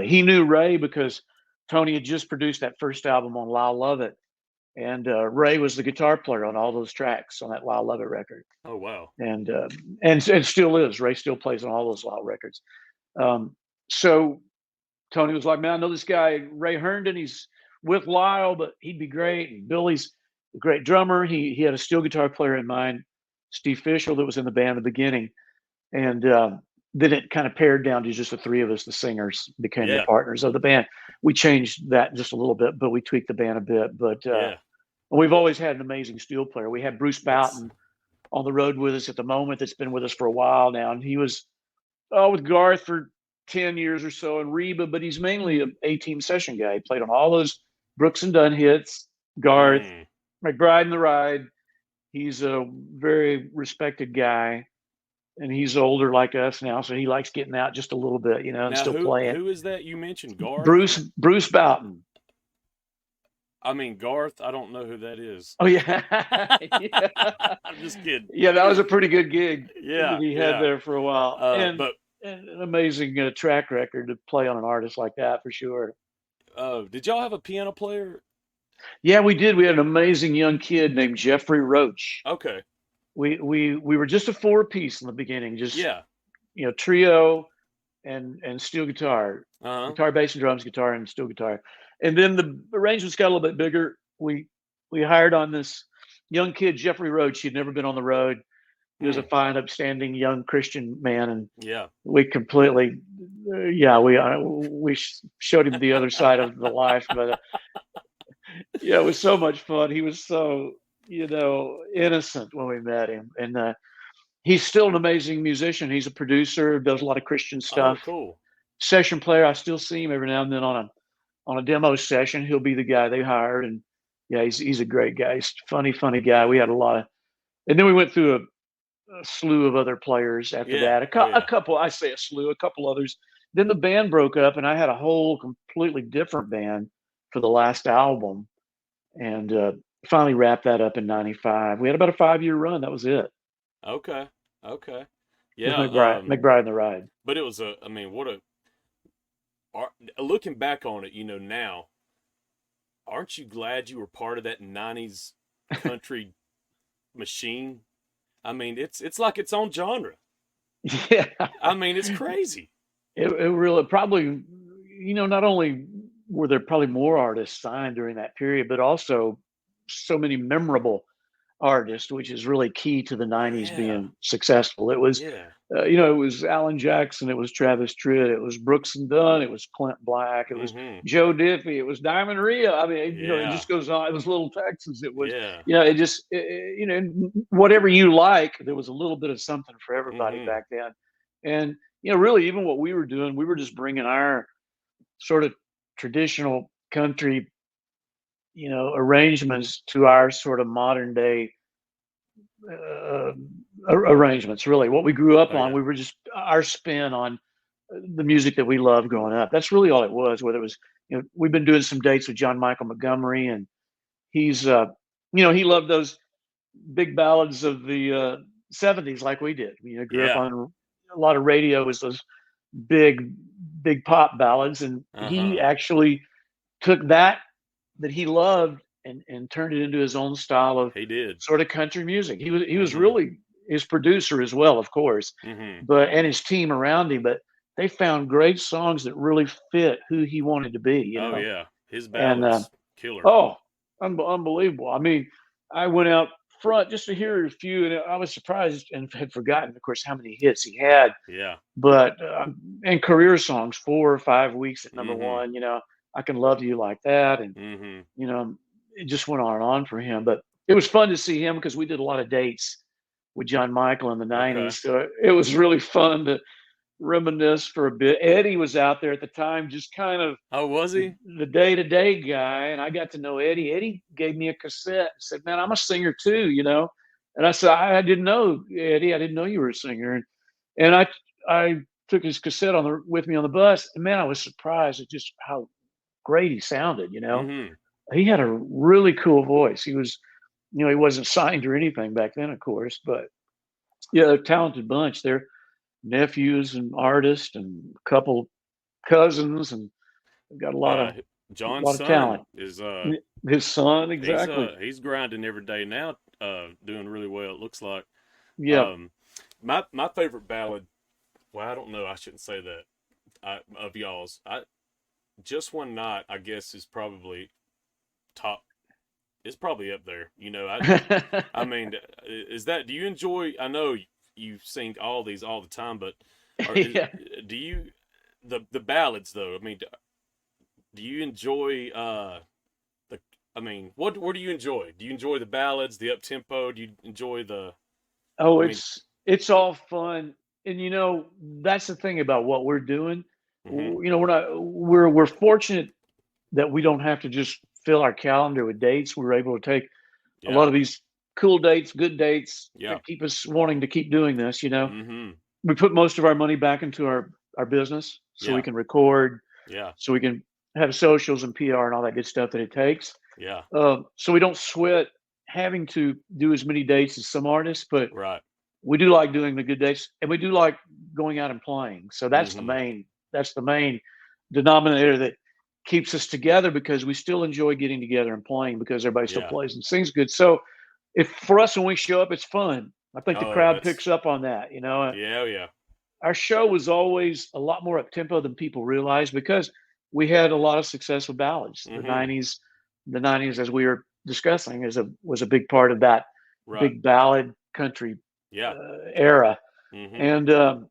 he knew Ray because Tony had just produced that first album on Lyle Lovett, and Ray was the guitar player on all those tracks on that Lyle Lovett record. Oh wow! And still is. Ray still plays on all those Lyle records. So Tony was like, "Man, I know this guy Ray Herndon. He's with Lyle, but he'd be great." And Billy's a great drummer. He had a steel guitar player in mind, Steve Fishel, that was in the band at the beginning, and then it kind of pared down to just the three of us. The singers became the partners of the band. We changed that just a little bit, but we tweaked the band a bit. But we've always had an amazing steel player. We had Bruce Boughton on the road with us at the moment. That's been with us for a while now, and he was with Garth for 10 years or so, and Reba, but he's mainly an A-Team session guy. He played on all those Brooks and Dunn hits, Garth, McBride and the Ride. He's a very respected guy. And he's older like us now, so he likes getting out just a little bit, and now, still playing. Who is that you mentioned? Garth? Bruce Boughton. I mean, Garth, I don't know who that is. Oh, yeah. I'm just kidding. Yeah, that was a pretty good gig that he had there for a while. And an amazing track record to play on an artist like that, for sure. Did y'all have a piano player? Yeah, we did. We had an amazing young kid named Jeffrey Roach. Okay. We were just a 4-piece in the beginning, just trio, and steel guitar, Uh-huh. guitar, bass, and drums, guitar, and steel guitar. And then the arrangements got a little bit bigger. We hired on this young kid, Jeffrey Roach. He'd never been on the road. He was a fine, upstanding young Christian man, and Yeah. we completely, we showed him the other side of the life. But yeah, it was so much fun. He was so innocent when we met him, and he's still an amazing musician. He's a producer, does a lot of Christian Oh, stuff. cool. Session player. I still see him every now and then on a demo session. He'll be the guy they hired, and yeah, he's a great guy. He's a funny guy. We had a lot of, and then we went through a slew of other players after Yeah. that. A couple, I say a slew, a couple others. Then the band broke up, and I had a whole completely different band for the last album, and finally wrapped that up in '95. We had about a 5-year run. That was it. Okay. Okay. With Yeah. McBride and the Ride. But it was I mean, looking back on it, now, aren't you glad you were part of that '90s country machine? I mean, it's like its own genre. Yeah. I mean, it's crazy. It really probably, not only were there probably more artists signed during that period, but also so many memorable artists, which is really key to the '90s Yeah. being successful. It was, Yeah. it was Alan Jackson, it was Travis Tritt, it was Brooks and Dunn, it was Clint Black, it was Joe Diffie, it was Diamond Rio. I mean, it just goes on. It was Little Texas. It was, it just, whatever you like, there was a little bit of something for everybody back then. And, really, even what we were doing, we were just bringing our sort of traditional country, arrangements to our sort of modern day arrangements. Really, what we grew up on, we were just our spin on the music that we loved growing up. That's really all it was. Whether it was, we've been doing some dates with John Michael Montgomery, and he's, he loved those big ballads of the '70s like we did. Grew up on a lot of radio was those big pop ballads, and he actually took that he loved and turned it into his own style of sort of country music. He was really his producer as well, of course, but and his team around him, but they found great songs that really fit who he wanted to be. Oh yeah, his ballads, killer. Oh, unbelievable. I mean, I went out front just to hear a few, and I was surprised and had forgotten, of course, how many hits he had. Yeah. But and career songs, 4 or 5 weeks at number one. I Can Love You Like That, and it just went on and on for him. But it was fun to see him because we did a lot of dates with John Michael in the '90s. So it was really fun to reminisce for a bit. Eddie was out there at the time, just kind of. Oh, was he? The day-to-day guy, and I got to know Eddie. Eddie gave me a cassette and said, "Man, I'm a singer too," And I said, "I didn't know, Eddie. I didn't know you were a singer." And I took his cassette with me on the bus, and man, I was surprised at just how great he sounded. He had a really cool voice. He was, he wasn't signed or anything back then, of course, but yeah, a talented bunch. They're nephews and artists and a couple cousins, and got a lot of John's son talent. Is his son, exactly. He's grinding every day now, doing really well. It looks like. Yeah. My favorite ballad. Well, I don't know. I shouldn't say that. Of y'all's, Just One Night, I guess, is probably top. It's probably up there. I mean, is that? Do you enjoy? I know you sing all these all the time, but do you the ballads though? I mean, do you enjoy what do you enjoy? Do you enjoy the ballads, the up tempo? Do you enjoy the? Oh, it's all fun, and that's the thing about what we're doing. We're fortunate that we don't have to just fill our calendar with dates. We're able to take a lot of these cool dates, good dates that keep us wanting to keep doing this. We put most of our money back into our business so we can record, so we can have socials and PR and all that good stuff that it takes. Yeah. So we don't sweat having to do as many dates as some artists, but right. We do like doing the good dates, and we do like going out and playing. So that's the main denominator that keeps us together, because we still enjoy getting together and playing because everybody still plays and sings good. So for us, when we show up, it's fun. I think the crowd picks up on that, Yeah. our show was always a lot more up tempo than people realize because we had a lot of successful ballads. The '90s, as we were discussing, was a big part of that Right. big ballad country Yeah. era. Mm-hmm. And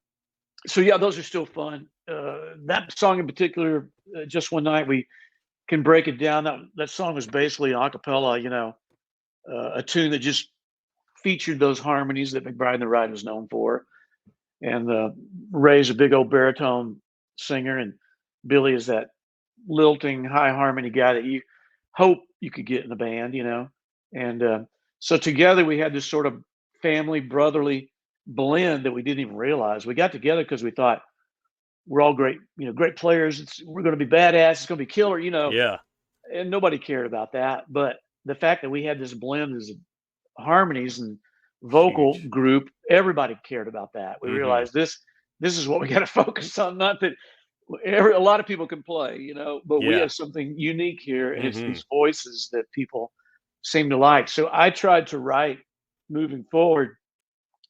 so, yeah, those are still fun. That song in particular, Just One Night, we can break it down. That song was basically a cappella, a tune that just featured those harmonies that McBride and the Ride was known for. And Ray's a big old baritone singer, and Billy is that lilting high harmony guy that you hope you could get in a band, And so together we had this sort of family brotherly blend that we didn't even realize. We got together because we thought we're all great, great players. We're going to be badass. It's going to be killer, Yeah. And nobody cared about that. But the fact that we had this blend of harmonies and vocal Huge. group, everybody cared about that. We realized this is what we got to focus on. Not that a lot of people can play, but we Yeah. have something unique here, and it's these voices that people seem to like. So I tried to write moving forward,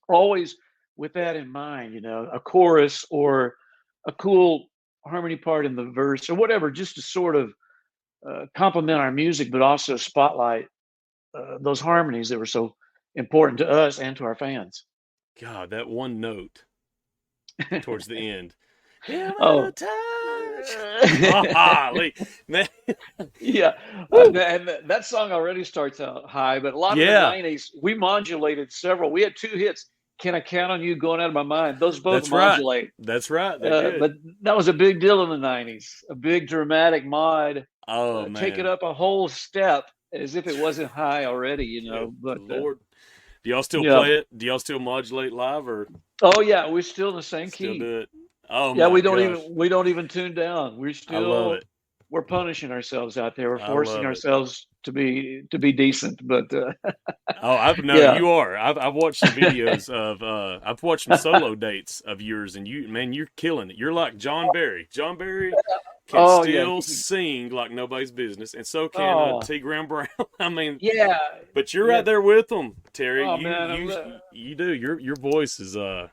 always with that in mind, a chorus or a cool harmony part in the verse or whatever, just to sort of complement our music, but also spotlight those harmonies that were so important to us and to our fans. God, that one note towards the end. Oh, Man. Yeah, and that song already starts out high, but a lot of the Yeah. '90s we modulated several. We had two hits. Can I Count on You? Going Out of My Mind. Those both That's right. modulate. That's right. They did. But that was a big deal in the '90s. A big dramatic mod. Oh Take it man. up a whole step as if it wasn't high already, Good But Lord. Do y'all still yeah. play it? Do y'all still modulate live or Oh yeah, we're still in the same still key. do it? Oh Yeah, my gosh. we don't even tune down. I love it. We're punishing ourselves out there. We're I forcing love it. ourselves to be decent. But Oh, yeah. you are. I've watched some videos of I've watched some solo dates of yours, and you're killing it. You're like John Barry. John Barry can Oh still yeah. sing like nobody's business, and so can T. Graham Brown. I mean, Yeah. but you're Yeah. right there with them, Terry. Oh man. You do. Your voice is I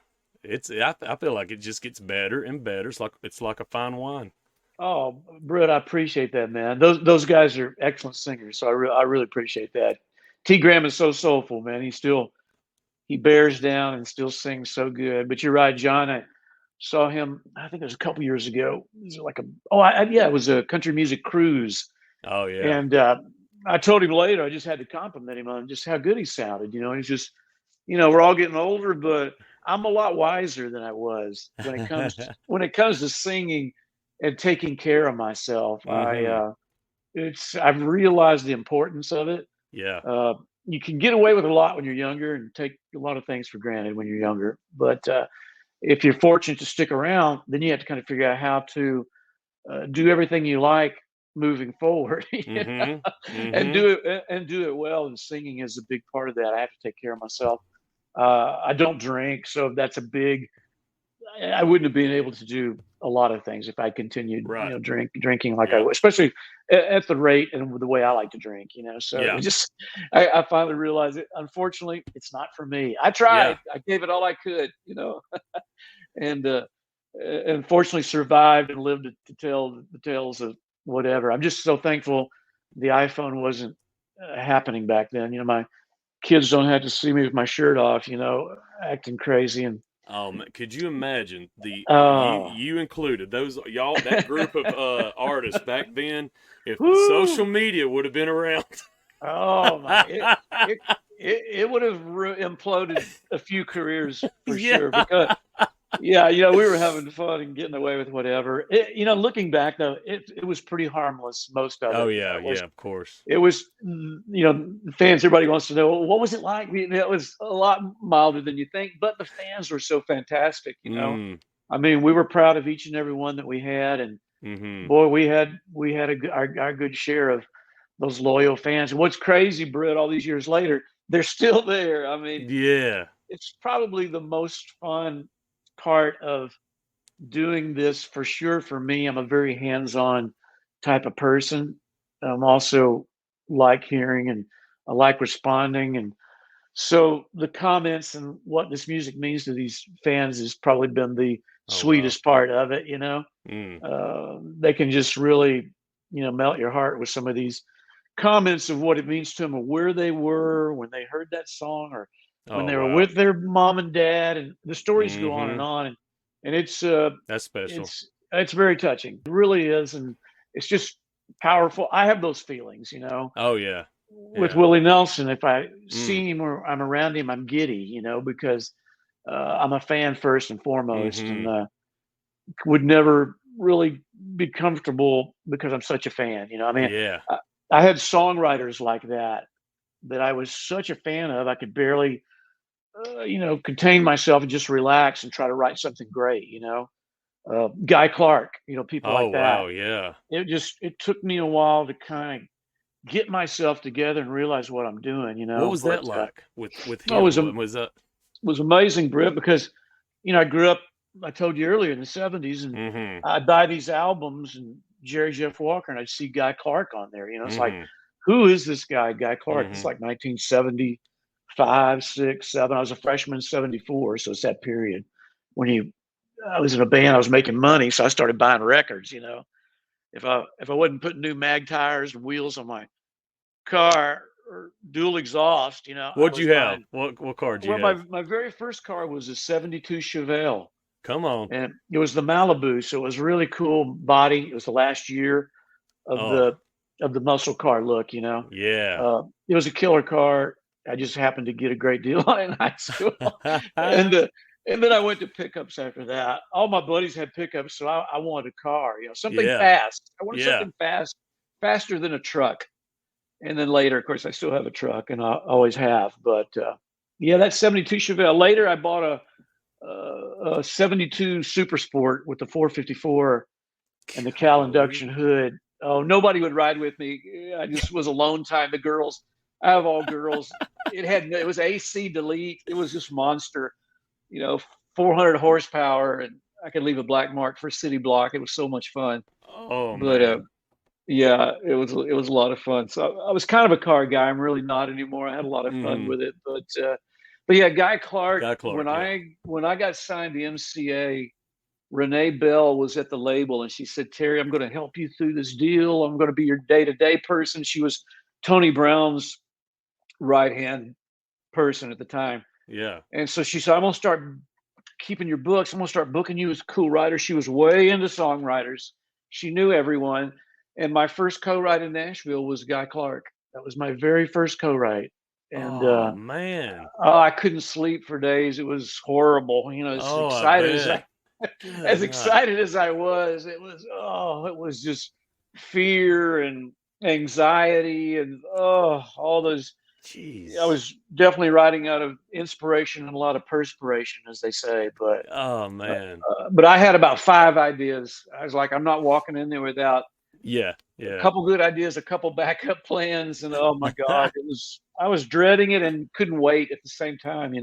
feel like it just gets better and better. It's like a fine wine. Oh, Britt, I appreciate that, man. Those guys are excellent singers, so I really appreciate that. T. Graham is so soulful, man. He bears down and still sings so good. But you're right, John. I saw him. I think it was a couple years ago. It was like it was a country music cruise, Oh yeah. and I told him later. I just had to compliment him on just how good he sounded. He's just, we're all getting older, but I'm a lot wiser than I was when it comes to singing and taking care of myself. I've realized the importance of it. Yeah. You can get away with a lot when you're younger and take a lot of things for granted when you're younger. But if you're fortunate to stick around, then you have to kind of figure out how to do everything you like moving forward, and do it well. And singing is a big part of that. I have to take care of myself. I don't drink, so that's a big. I wouldn't have been able to do a lot of things if I continued, Right. drinking like I Yeah. would, especially at the rate and the way I like to drink, So Yeah. I finally realized it. Unfortunately, it's not for me. I tried. I gave it all I could, and unfortunately survived and lived to tell the tales of whatever. I'm just so thankful the iPhone wasn't happening back then. My kids don't have to see me with my shirt off, acting crazy. And Could you imagine Oh. you included y'all that group of artists back then? If Woo. social media would have been around, Oh my! It would have imploded a few careers for sure. Because we were having fun and getting away with whatever. Looking back though, it was pretty harmless. Most of it. Oh yeah, of course. It was, fans. Everybody wants to know, well, what was it like? It was a lot milder than you think, but the fans were so fantastic. I mean, we were proud of each and every one that we had, and boy, we had our good share of those loyal fans. And what's crazy, Britt, all these years later, they're still there. I mean, yeah, it's probably the most fun part of doing this for sure. For me, I'm a very hands-on type of person. I'm also like hearing and I like responding, and So the comments and what this music means to these fans has probably been the Oh, wow. sweetest part of it, you know? Mm. They can just really, melt your heart with some of these comments of what it means to them, or where they were when they heard that song, or when Oh, they were wow. with their mom and dad, and the stories go on, Mhm. and That's special. it's very touching. It really is, and it's just powerful. I have those feelings, Oh, yeah. with Yeah. Willie Nelson. If I Mm. see him or I'm around him, I'm giddy, because I'm a fan first and foremost, and Mhm. would never really be comfortable because I'm such a fan. I mean, Yeah. I, I had songwriters like that I was such a fan of. I could barely, contain myself and just relax and try to write something great. Guy Clark, people Oh, like that. wow, yeah. It took me a while to kind of get myself together and realize what I'm doing. What was But that like with it him? Was that was amazing, Britt, because I grew up. I told you earlier in the '70s, and Mhm. I'd buy these albums and Jerry Jeff Walker, and I'd see Guy Clark on there. It's like, Mhm. who is this guy, Guy Clark? It's Mhm. like 1975, 6, 7. I was a freshman in '74, so it's that period when I was in a band. I was making money, so I started buying records. If I wasn't putting new mag tires and wheels on my car or dual exhaust, I What'd was you have? buying. What car did you Well, my have? my very first car was a '72 Chevelle, Come on. and it was the Malibu, so it was really cool body. It was the last year of Oh, the muscle car look. yeah. It was a killer car. I just happened to get a great deal on it in high school, and and then I went to pickups after that. All my buddies had pickups, so I wanted a car. Something Yeah. fast. I wanted Yeah. something fast, faster than a truck. And then later, of course, I still have a truck, and I always have. But yeah, that '72 Chevelle. Later, I bought a '72 Super Sport with the 454 and the Cal induction Golly. hood. Oh, nobody would ride with me. I just was alone time. The girls, I have all girls. It was AC delete. It was just monster. You know, 400 horsepower, and I could leave a black mark for city block. It was so much fun. Oh, But man. yeah, it was a lot of fun. So I was kind of a car guy. I'm really not anymore. I had a lot of fun Mhm. with it. But yeah, Guy Clark. Guy When Clark, yeah. I got signed to MCA, Renee Bell was at the label, and she said, "Terry, I'm going to help you through this deal. I'm going to be your day-to-day person." She was Tony Brown's right hand person at the time, Yeah. and so she said, "I'm going to start keeping your books. I'm going to start booking you as a cool writer." She was way into songwriters. She knew everyone. And my first co-write in Nashville was Guy Clark. That was my very first co-write. And Oh, man. oh, I couldn't sleep for days. It was horrible. As Oh, I excited as bet. I Good as night. excited as I was, it was just fear and anxiety and all those. I Jeez. was definitely writing out of inspiration and a lot of perspiration, as they say. But Oh, man. I had about 5 ideas. I was like, I'm not walking in there without Yeah. a Yeah. couple good ideas, a couple backup plans, and oh my god, I was dreading it and couldn't wait at the same time.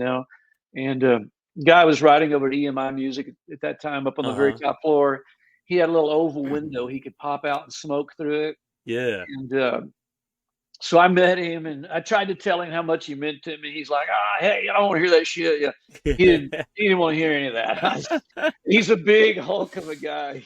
And guy was writing over at EMI Music at that time up on the very Uh-huh. top floor. He had a little oval window he could pop out and smoke through it. Yeah. And so I met him, and I tried to tell him how much he meant to me. He's like, hey, I don't want to hear that shit. Yeah, he didn't want to hear any of that. He's a big hulk of a guy.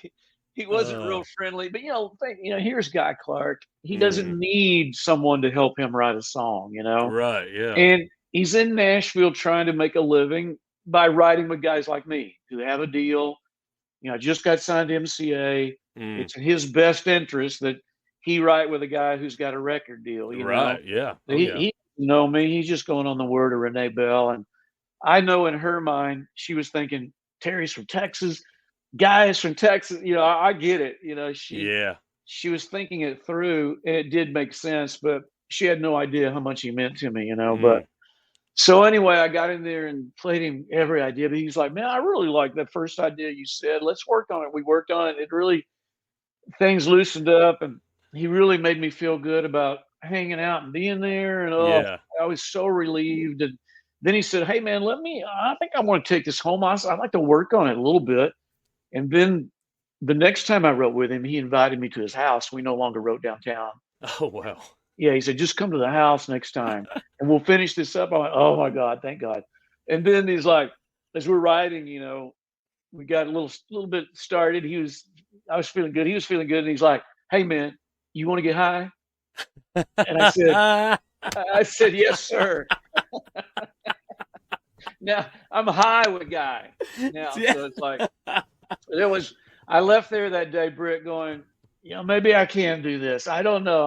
He wasn't Uh, real friendly, but here's Guy Clark. He doesn't mhm. need someone to help him write a song. Right, yeah. And he's in Nashville trying to make a living by writing with guys like me who have a deal. I just got signed to MCA. Mm. It's in his best interest that he write with a guy who's got a record deal. Right, yeah. Oh, He yeah. he doesn't know me. He's just going on the word of Renee Bell, and I know in her mind she was thinking Terry's from Texas, guys from Texas. I get it. Yeah. She was thinking it through, and it did make sense, but she had no idea how much he meant to me. But Mm. so anyway, I got in there and played him every idea. But he's like, "Man, I really like that first idea you said. Let's work on it." We worked on it. It really things loosened up, and he really made me feel good about hanging out and being there. And Yeah. I was so relieved. And then he said, "Hey, man, I think I want to take this home. I'd like to work on it a little bit." And then the next time I wrote with him, he invited me to his house. We no longer wrote downtown. Oh, wow. Yeah, he said, just come to the house next time and we'll finish this up. I'm like, oh my God, thank God. And then he's like, as we're riding, we got a little bit started. I was feeling good. He was feeling good. And he's like, hey man, you want to get high? And I said, yes, sir. Now I'm a high with guy now. Yeah. So it's like, I left there that day, Britt, going, maybe I can do this. I don't know.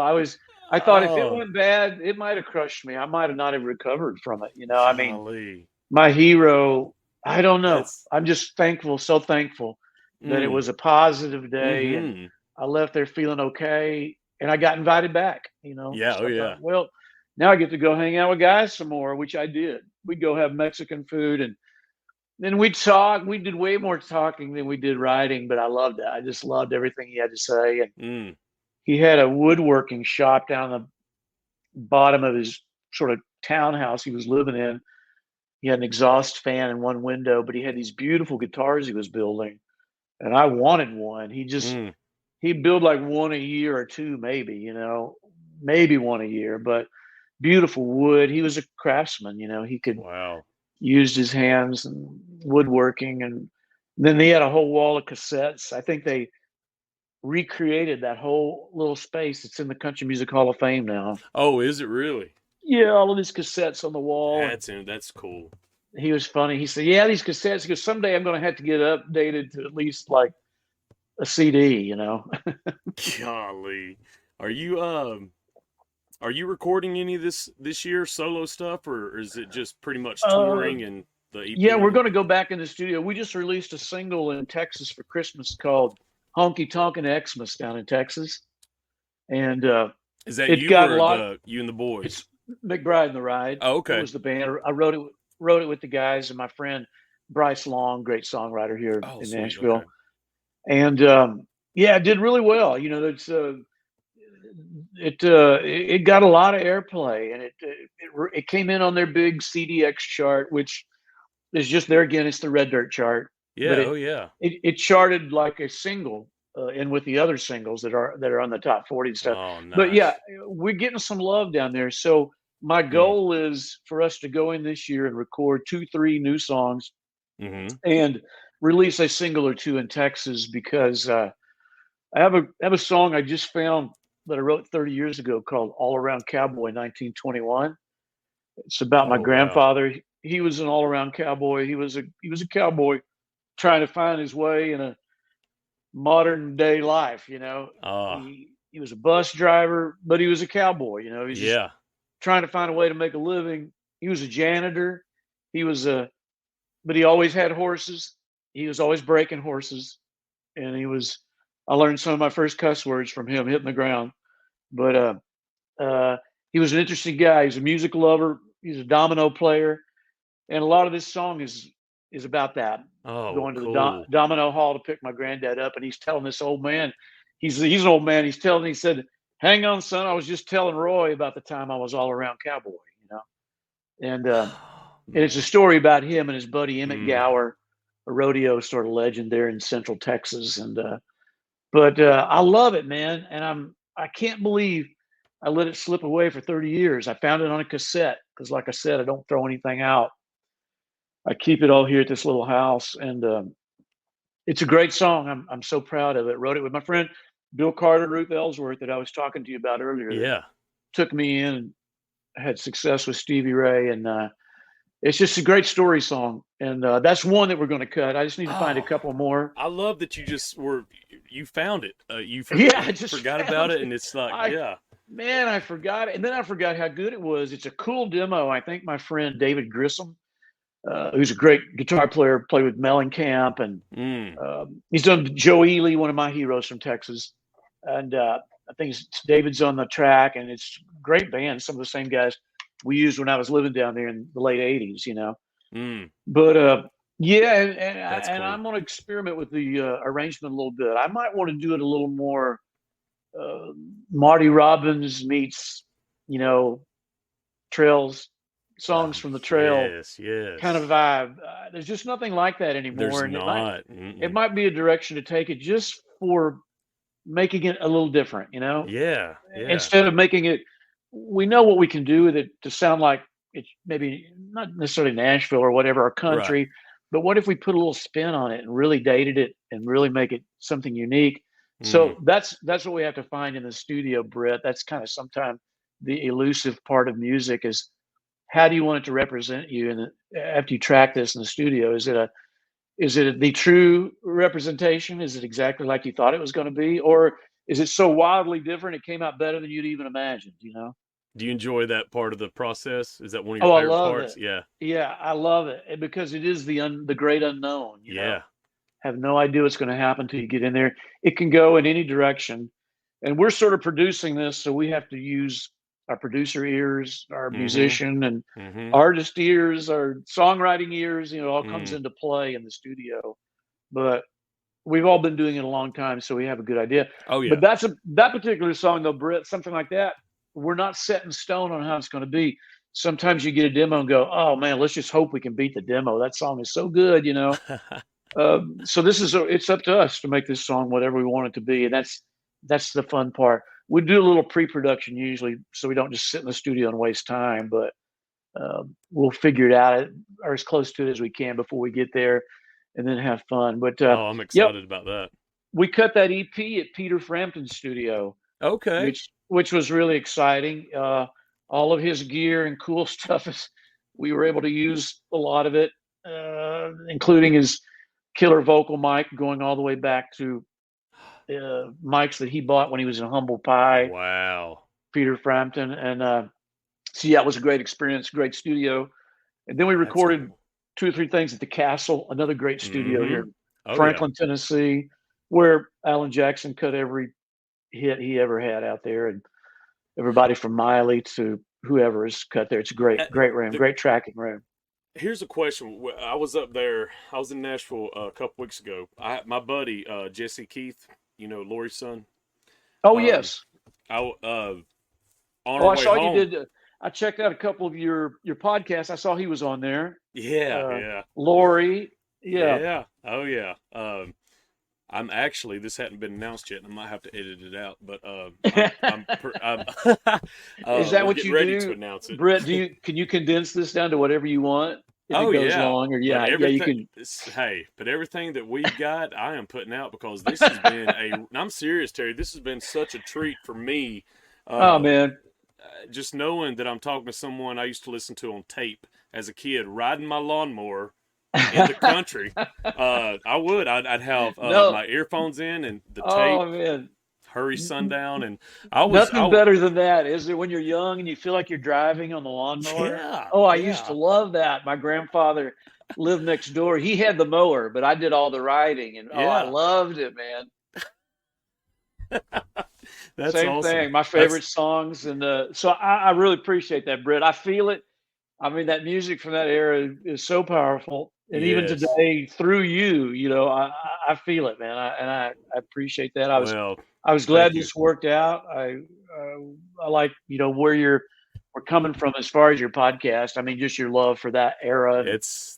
I thought if it Oh, went bad, it might have crushed me. I might have not have recovered from it. I mean, golly. my hero, I don't know. That's I'm just thankful, so thankful that it mm, was a positive day and mm-hmm. I left there feeling okay and I got invited back, Yeah, So oh I yeah. thought, well, now I get to go hang out with guys some more, which I did. We'd go have Mexican food and then we'd talk. We did way more talking than we did writing, but I loved it. I just loved everything he had to say. And Mm. he had a woodworking shop down the bottom of his sort of townhouse he was living in. He had an exhaust fan in one window, but he had these beautiful guitars he was building, and I wanted one. Mm. He'd build like one a year or two, maybe, maybe one a year, but beautiful wood. He was a craftsman, he could Wow. used his hands and woodworking, and then they had a whole wall of cassettes. I think they recreated that whole little space. It's in the Country Music Hall of Fame now. Oh, is it really? Yeah, all of these cassettes on the wall. And That's cool. he was funny. He said, "Yeah, these cassettes. Because someday I'm going to have to get updated to at least like a CD." Golly. Are you are you recording any of this year solo stuff, or is it just pretty much Uh, touring and the yeah, we're EP? going to go back in the studio. We just released a single in Texas for Christmas called "Honky Tonkin' Xmas" down in Texas, and Is that it you got a or lot. you and the boys? It's McBride and the Ride. Oh, It okay. was the band. I wrote it with the guys and my friend Bryce Long, great songwriter here Oh, in sweet. Okay. Nashville. And yeah, it did really well. It got a lot of airplay, and it came in on their big CDX chart, which is just there again. It's the Red Dirt chart, but Yeah. Oh, yeah. it charted like a single. And with the other singles that are on the top 40 and stuff. Oh, But yeah, nice. we're getting some love down there. So my Mm. goal is for us to go in this year and record 2, 3 new songs Mm-hmm. and release a single or two in Texas because I have a song I just found that I wrote 30 years ago called "All Around Cowboy 1921." It's about my Oh, wow. grandfather. He was an all around cowboy. He was a cowboy trying to find his way in a modern day life. Ah, He was a bus driver, but he was a cowboy. He was just yeah. trying to find a way to make a living. He was a janitor. He was a, but he always had horses. He was always breaking horses, and he was. I learned some of my first cuss words from him hitting the ground. But uh, he was an interesting guy. He's a music lover. He's a domino player, and a lot of this song is about that. Oh, Going to the cool. domino hall to pick my granddad up, and he's telling this old man. He's an old man. He said, "Hang on, son. I was just telling Roy about the time I was all around cowboy." And Oh, and it's a man. story about him and his buddy Emmett Mm. Gower, a rodeo sort of legend there in Central Texas. And but I love it, man. And I can't believe I let it slip away for 30 years. I found it on a cassette because, like I said, I don't throw anything out. I keep it all here at this little house, and it's a great song. I'm so proud of it. Wrote it with my friend Bill Carter, Ruth Ellsworth, that I was talking to you about earlier. That Yeah. took me in and had success with Stevie Ray, and it's just a great story song. And that's one that we're going to cut. I just need to find a Oh, couple more. I love that you found it. Yeah, I just forgot about found it, it. and it's like, I yeah. Man, I forgot it, and then I forgot how good it was. It's a cool demo. I think my friend David Grissom, who's a great guitar player, played with Mellencamp, and Mm. he's done Joe Ely, one of my heroes from Texas, and I think David's on the track, and it's a great band. Some of the same guys we used when I was living down there in the late '80s. Mm. But yeah, and That's cool. I'm going to experiment with the arrangement a little bit. I might want to do it a little more uh, Marty Robbins meets, you know, trails, songs from the trail Yes, kind of yes. vibe. There's just nothing like that There's anymore, and not. it Mm-mm. might be a direction to take it just for making it a little different. Yeah, yeah. Instead of making it we know what we can do with it to sound like it's maybe not necessarily Nashville or whatever, our Right. country, but what if we put a little spin on it and really dated it and really make it something unique? Mm. So that's what we have to find in the studio, Brett. That's kind of sometimes the elusive part of music is how do you want it to represent you? And after you track this in the studio, is it the true representation? Is it exactly like you thought it was going to be, or is it so wildly different it came out better than you'd even imagined? You know? Do you enjoy that part of the process? Is that one of your Oh, I favorite love parts? it. Yeah. Yeah, I love it because it is the great unknown. You know, Yeah. have no idea what's going to happen till you get in there. It can go in any direction, and we're sort of producing this, so we have to use our producer ears, our Mm-hmm. musician and Mm-hmm. artist ears, our songwriting ears. You know, all comes Mm. into play in the studio. But we've all been doing it a long time, so we have a good idea. Oh But yeah. that particular song, though, Britt, something like that, we're not set in stone on how it's going to be. Sometimes you get a demo and go, "Oh man, let's just hope we can beat the demo." That song is so good, you know. So it's up to us to make this song whatever we want it to be, and that's the fun part. We do a little pre-production usually, so we don't just sit in the studio and waste time. But we'll figure it out or as close to it as we can before we get there, and then have fun. But Oh, I'm yep, excited about that. we cut that EP at Peter Frampton's studio, Okay. which was really exciting. All of his gear and cool stuff is we were able to use a lot of it, including his killer vocal mic, going all the way back to mics that he bought when he was in Humble Pie, Wow. Peter Frampton, and so yeah, it was a great experience, great studio. And then we That's recorded cool. 2 or 3 things at the Castle, another great studio here Mm-hmm. in Oh yeah. Franklin, Tennessee, where Alan Jackson cut every hit he ever had out there, and everybody from Miley to whoever is cut there. It's a Uh, great room, the, great tracking room. Here's a question. I was up there. I was in Nashville a couple weeks ago. My buddy Jesse Keith, you know Lori's son. Oh Um, yes. on Oh, our I way saw you home. did. I checked out a couple of your podcasts. I saw he was on there. Yeah, yeah, Lori, yeah. yeah. Oh yeah. I'm actually this hadn't been announced yet, and I might have to edit it out. But I'm Is that we're what getting you ready to do, announce it. Brett? Can you condense this down to whatever you want if it Oh goes yeah, long? Or but yeah, you everything. can. Hey, but everything that we've got, I am putting out because this has been a. I'm serious, Terry. This has been such a treat for me. Oh Uh, man, just knowing that I'm talking to someone I used to listen to on tape as a kid, riding my lawnmower in the country. I'd have no. my earphones in and the tape. Oh man, Hurry N- sundown, and I was. nothing better than that, is it? When you're young and you feel like you're driving on the lawnmower. Yeah, Oh, I used to yeah. love that. My grandfather lived next door. He had the mower, but I did all the riding, and oh, I Yeah, loved it, man. that's Same awesome. thing. My That's favorite songs, and so I really appreciate that, Britt. I feel it. I mean, that music from that era is so powerful, and even yes. today, through you, you know, I feel it, man. I appreciate that. Well, I was glad thank you. this worked out. I like where we're coming from as far as your podcast. I mean, just your love for that era. And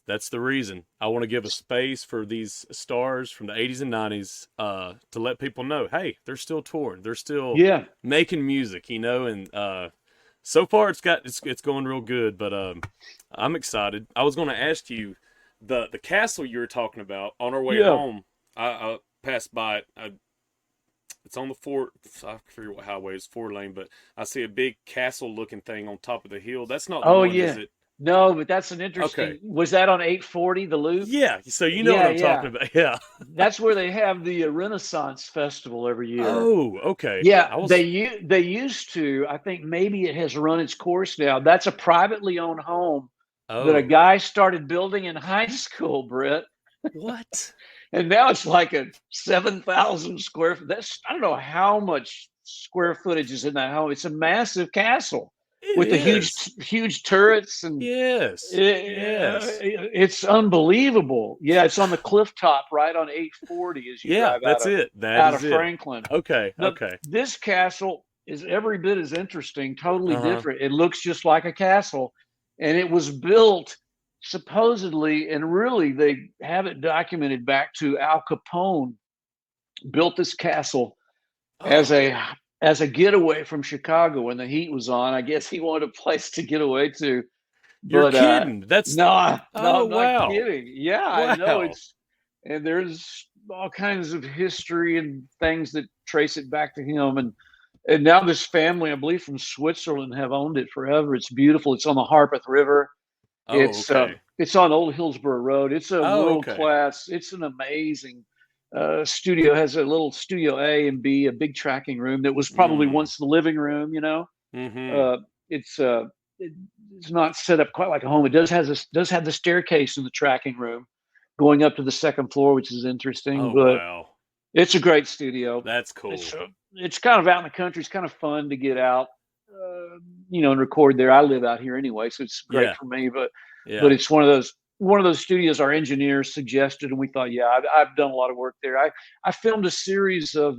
That's the reason I want to give a space for these stars from the 80s and 90s to let people know, hey, they're still touring, they're still yeah, making music, and so far it's going real good. But I'm excited. I was going to ask you the castle you were talking about on our way yeah. home. I passed by it. It's on the I forget what highway it's 4 lane, but I see a big castle looking thing on top of the hill. That's not the Oh one, is yeah. it? No, but that's an Okay. interesting. Was that on 840, the loop? Yeah, so you know what Yeah, I'm talking yeah. about. Yeah. That's where they have the Renaissance Festival every year. Oh, okay. Yeah, I was they used to. I think maybe it has run its course now. That's a privately owned home that a Oh, guy started building in high school, Britt. what? And now it's like a 7,000 square. That's I don't know how much square footage is in that home. It's a massive castle It with the is. huge turrets and Yes. Yes. it's unbelievable. Yeah, it's on the cliff top right on 840 as you Yeah, drive that's it. That out of is it. Franklin. Okay, The okay. This castle is every bit as interesting, totally Uh-huh. different. It looks just like a castle, and it was built supposedly, and really they have it documented back to Al Capone built this castle as Oh, a as a getaway from Chicago when the heat was on. I guess he wanted a place to get away to. You're But kidding. That's no, oh I'm not wow. kidding. Yeah, I know Wow. it's, and there's all kinds of history and things that trace it back to him. And now this family, I believe from Switzerland, have owned it forever. It's beautiful. It's on the Harpeth River. Oh, okay. It's on Old Hillsborough Road. It's a Oh, world okay. class. It's an amazing studio. Has a little studio A and B, a big tracking room that was probably once the living room. Mm-hmm. Uh, it's uh, it's not set up quite like a home. It does have the staircase in the tracking room going up to the second floor, which is interesting. Oh, But wow. it's a great studio. That's cool. It's kind of out in the country. It's kind of fun to get out, and record there. I live out here anyway, so it's great Yeah. for me. But Yeah. it's one of those studios our engineers suggested, and we thought, yeah, I've done a lot of work there. I filmed a series of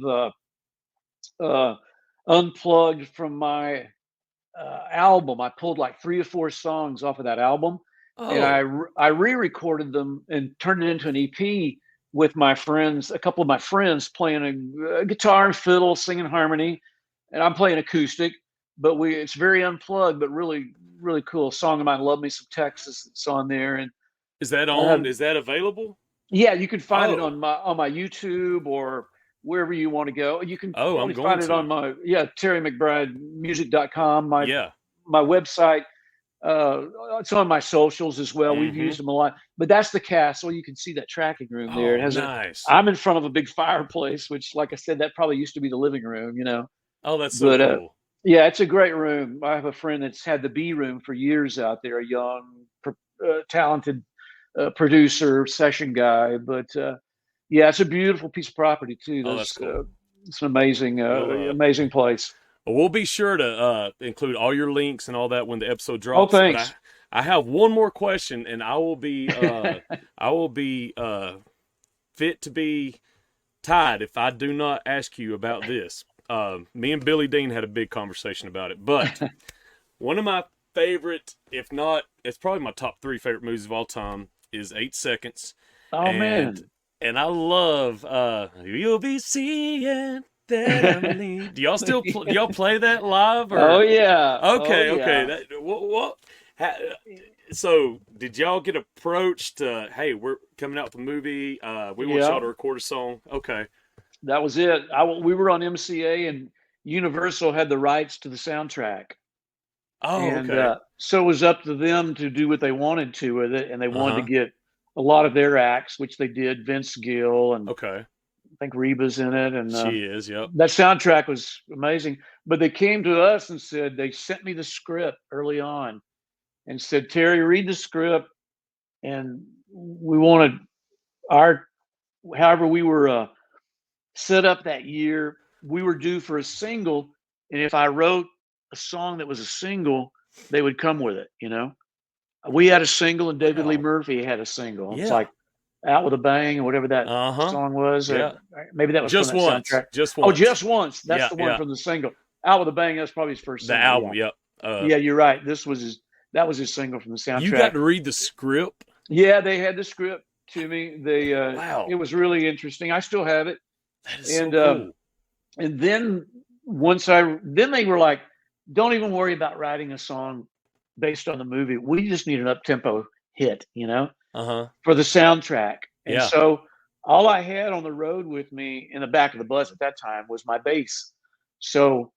unplugged from my album. I pulled like 3 or 4 songs off of that album, and Oh. I re-recorded them and turned it into an EP with my friends, a couple of my friends playing a guitar and fiddle, singing harmony, and I'm playing acoustic. But it's very unplugged, but really, really cool. A song of mine, "Love Me Some Texas," that's on there, and Is that I have, on? Is that available? yeah, you can find it Oh. on my YouTube or wherever you want to go. You can Oh, I'm probably going find it on to. my Terry McBride music.com, Yeah. my website. It's on my socials as well. We've Mm-hmm. used them a lot, but that's the castle. You can see that tracking room there. It Oh, has nice. I'm in front of a big fireplace, which, like I said, that probably used to be the living room. Oh, that's so But cool. yeah, it's a great room. I have a friend that's had the B room for years out there, a young, talented producer, session guy. But yeah, it's a beautiful piece of property too. Oh, that's cool. It's an amazing, We'll amazing place. we'll be sure to include all your links and all that when the episode Oh, drops. But thanks. I have one more question, and I will be fit to be tied if I do not ask you about this. Me and Billy Dean had a big conversation about it, but one of my favorite, if not, it's probably my top 3 favorite movies of all time is 8 Seconds. Oh, man. And I love You'll Be Seeing That I'm Leaving. Do y'all play that live? Or? Oh, yeah. Okay, Oh, okay. yeah. So did y'all get approached? Hey, we're coming out with a movie. We want y'all to record a song. Okay. That was it. We were on MCA, and Universal had the rights to the soundtrack. Oh, And okay. so it was up to them to do what they wanted to with it, and they wanted to Uh-huh. get a lot of their acts, which they did. Vince Gill, and Okay. I think Reba's in it, and She is, yep. that soundtrack was amazing. But they came to us and said, they sent me the script early on and said, Terry, read the script, and we wanted however we were set up that year, we were due for a single, and if I wrote a song that was a single, they would come with it. We had a single, and David Lee Wow. Murphy had a single. It's Yeah. like "Out with a Bang" or whatever that song was. Yeah. Maybe that was Just from that once. soundtrack. Just Oh, once. Just Once. That's Yeah, the one yeah. from the single. "Out with a Bang," that's probably his first The single. album, Yeah. yep. Yeah, you're right. That was his single from the soundtrack. You got to read the script? Yeah, they had the script to me. Wow. It was really interesting. I still have it. That is so cool. And then then they were like, don't even worry about writing a song based on the movie. We just need an up-tempo hit, Uh-huh. for the soundtrack. And Yeah. so all I had on the road with me in the back of the bus at that time was my bass. So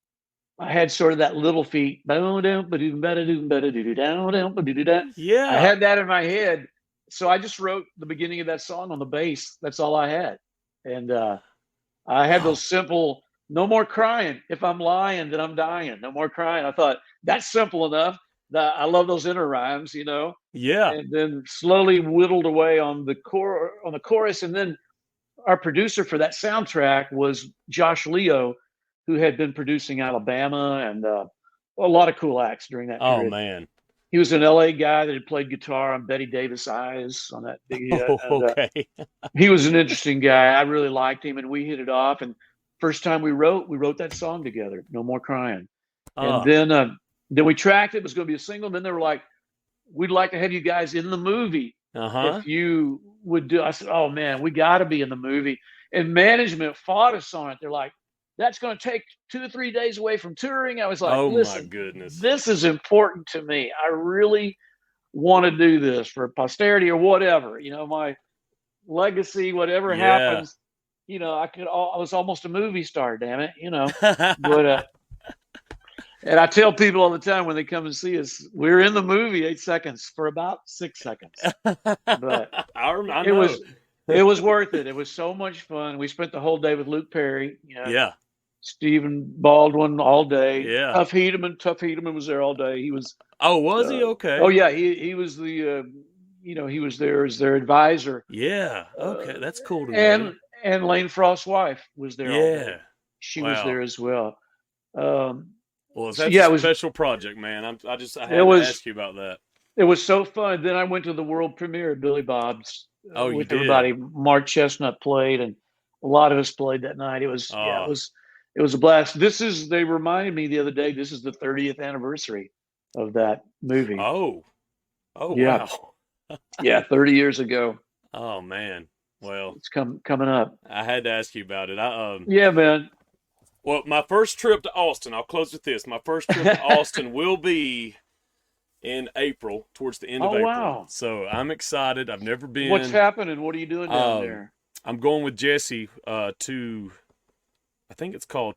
I had sort of that little feat. I Yeah. had that in my head. So I just wrote the beginning of that song on the bass. That's all I had. And I had those simple, no more crying. If I'm lying, then I'm dying. No more crying. I thought that's simple enough. I love those inner rhymes, Yeah. and then slowly whittled away on the chorus. And then our producer for that soundtrack was Josh Leo, who had been producing Alabama and a lot of cool acts during that period. Oh, man. He was an LA guy that had played guitar on Betty Davis Eyes on that big hit. Okay. He was an interesting guy. I really liked him, and we hit it off. And first time we wrote that song together, "No More Crying." And then we tracked it. It was going to be a single. And then they were like, "We'd like to have you guys in the movie. Uh-huh. If you would do." I said, "Oh man, we got to be in the movie." And management fought us on it. They're like, that's going to take 2 or 3 days away from touring. I was like, Oh my listen, goodness. this is important to me. I really want to do this for posterity or whatever, my legacy, whatever happens, I was almost a movie star, damn it, but, and I tell people all the time when they come and see us, we're in the movie 8 seconds for about 6 seconds, but I it was, it was worth it. It was so much fun. We spent the whole day with Luke Perry, Yeah. Stephen Baldwin all day. Yeah. Tuff Hedeman was there all day. He was. Oh, was he? Okay. Oh yeah, he was the. He was there as their advisor. Yeah. Okay, that's cool to know. And Lane Frost's wife was there. All day. She was there as well. Well, that's a special project, man. I had to ask you about that. It was so fun. Then I went to the world premiere of Billy Bob's. Oh, you with did? Everybody. Mark Chestnut played, and a lot of us played that night. It was it was a blast. They reminded me the other day, this is the 30th anniversary of that movie. Oh yeah. Wow. Yeah, 30 years ago. Oh man. Well, it's coming up. I had to ask you about it. Yeah, man. Well, my first trip to Austin, I'll close with this. My first trip to Austin will be in April, towards the end of April. Wow. So I'm excited. I've never been. What's happening? What are you doing down there? I'm going with Jesse to, I think it's called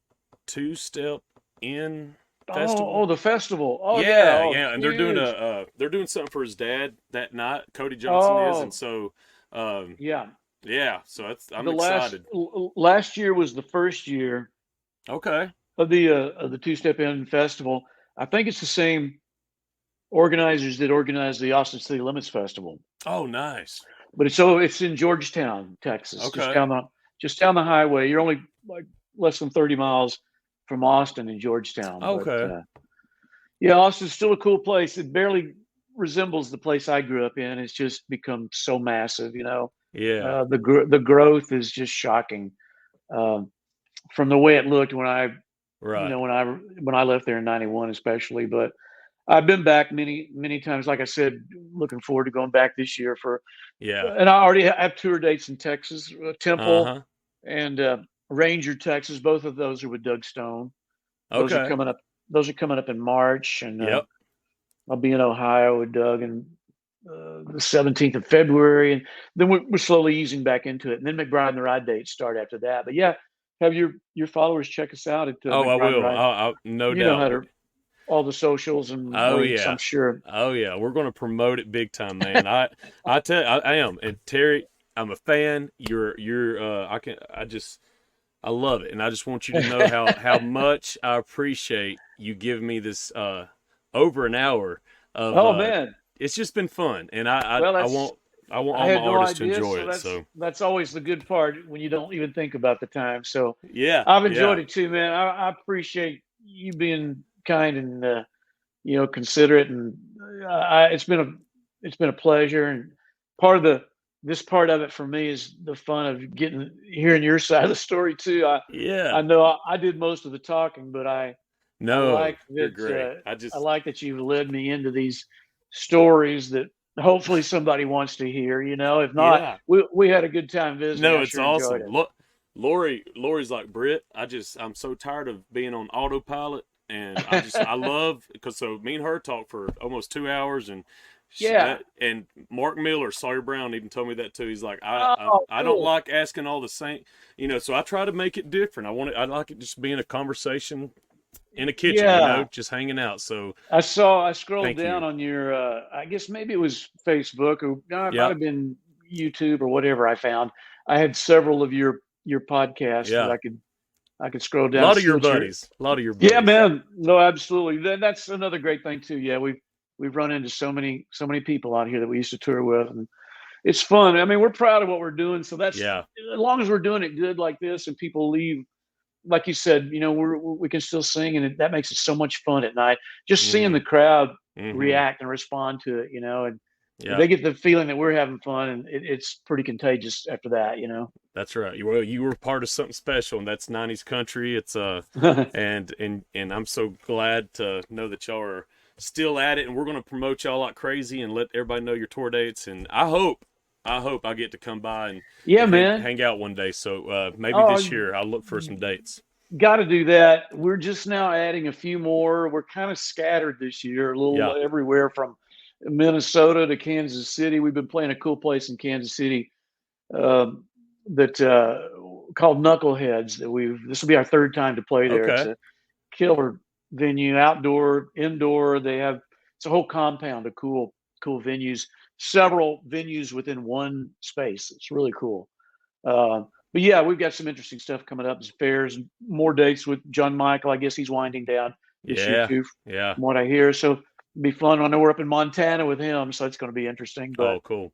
Two Step In Festival. Oh, the festival. Oh yeah, yeah. And huge. they're doing something for his dad that night. Cody Johnson is, and so yeah. So I'm excited. Last year was the first year. Okay. Of the Two Step In Festival. I think it's the same organizers that organized the Austin City Limits Festival. Oh, nice. But it's in Georgetown, Texas. Okay. Just down the highway. You're only like less than 30 miles from Austin in Georgetown. Okay. But, Austin's still a cool place. It barely resembles the place I grew up in. It's just become so massive, Yeah. The growth is just shocking. From the way it looked when I left there in '91, especially. But I've been back many times. Like I said, looking forward to going back this year and I already have tour dates in Texas, Temple and Ranger, Texas. Both of those are with Doug Stone. Those are coming up. Those are coming up in March, and I'll be in Ohio with Doug and the 17th of February, and then we're slowly easing back into it. And then McBride and the Ride dates start after that. But have your followers check us out at McBride, I will. I'll no doubt. You know how to all the socials and links, I'm sure. Oh yeah, we're going to promote it big time, man. I am. And Terry, I'm a fan. I love it, and I just want you to know how much I appreciate you giving me this over an hour of. Oh man, it's just been fun, and I want all my artists to enjoy it. So that's always the good part when you don't even think about the time. So yeah, I've enjoyed it too, man. I appreciate you being kind and considerate, and it's been a pleasure. And this part of it for me is the fun of hearing your side of the story too. I know I did most of the talking, but I like that. You're great. I like that you've led me into these stories that hopefully somebody wants to hear. If not, we had a good time visiting. No, it's awesome. Look, Lori's like, Britt, I'm so tired of being on autopilot, and I love, because so me and her talked for almost 2 hours, and and Mark Miller, Sawyer Brown, even told me that too. He's like, I don't like asking all the same, so I try to make it different. I like it just being a conversation in a kitchen, just hanging out. So I scrolled down on your, I guess maybe it was Facebook, or it might have been YouTube or whatever. I found I had several of your podcasts that I could scroll down. A lot of your buddies. Yeah, man. No, absolutely. That's another great thing too. Yeah, we've run into so many people out here that we used to tour with, and it's fun. I mean, we're proud of what we're doing. So that's as long as we're doing it good like this, and people leave, like you said, we can still sing, and that makes it so much fun at night. Just seeing the crowd react and respond to it, and they get the feeling that we're having fun, and it's pretty contagious after that, That's right. Well, you were part of something special, and that's 90s country. It's and I'm so glad to know that y'all are still at it, and we're going to promote y'all like crazy and let everybody know your tour dates. And I hope I get to come by and hang out one day. So maybe this year I'll look for some dates. got to do that. We're just now adding a few more. We're kind of scattered this year, a little everywhere from Minnesota to Kansas City. We've been playing a cool place in Kansas City called Knuckleheads. This will be our third time to play there. It's a killer venue, outdoor, indoor. It's a whole compound of cool venues. Several venues within one space. It's really cool. But yeah, we've got some interesting stuff coming up. There's fairs, more dates with John Michael. I guess he's winding down this year too, from what I hear. So it'll be fun. I know we're up in Montana with him, so it's going to be interesting. But, cool.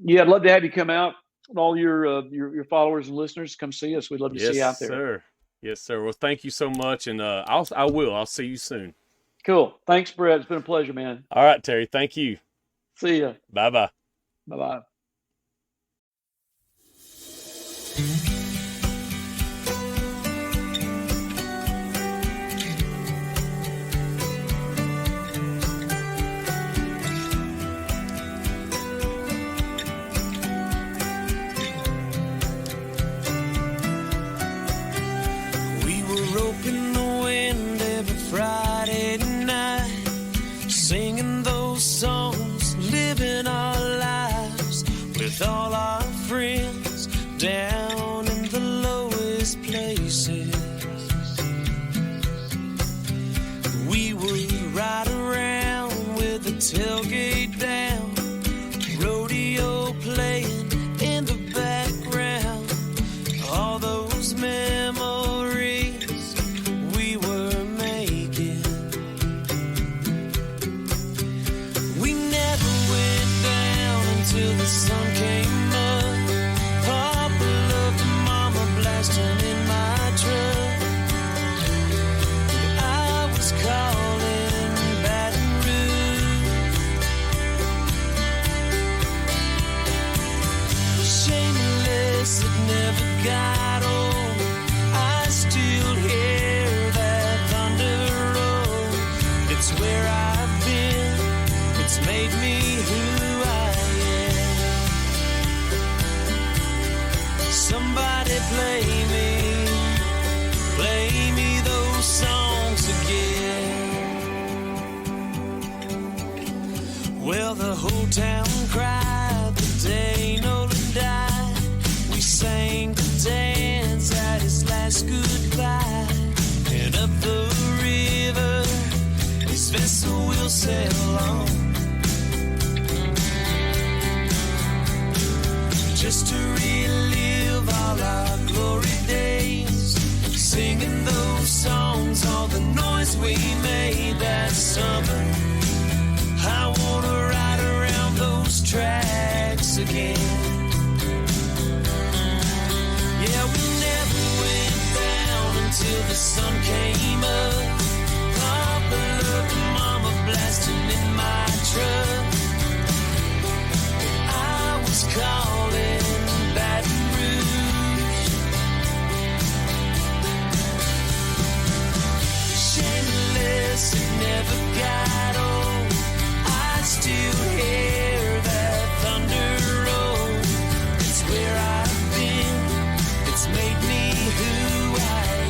Yeah, I'd love to have you come out. All your followers and listeners, come see us. We'd love to see you out there. Sir. Yes, sir. Well, thank you so much, and I'll see you soon. Cool. Thanks, Brett. It's been a pleasure, man. All right, Terry. Thank you. See ya. Bye-bye. Bye-bye. We were roping the wind every Friday night, singing those songs, living our lives with all our friends down in the lowest places. We would ride around with the tailgate down, rodeo playing in the background. All those memories we were making. We never went down until the sun came up. Papa loved Mama blasting in my truck. I was calling Baton Rouge. Shameless, it never got old. I still hear that thunder roll. It's where I've been. It's made me who I am. Somebody play me those songs again. Well, the whole town cried the day Nolan died. We sang the dance at his last goodbye. And up the river, his vessel will sail on. Just to relive all our glory days, singing those songs, all the noise we made that summer. I wanna ride around those tracks again. Yeah, we never went down until the sun came up. Papa loved Mama blasting in my truck. I was calling Baton Rouge. Shameless, it never got old. I still hear that thunder roll. It's where I've been. It's made me who I am.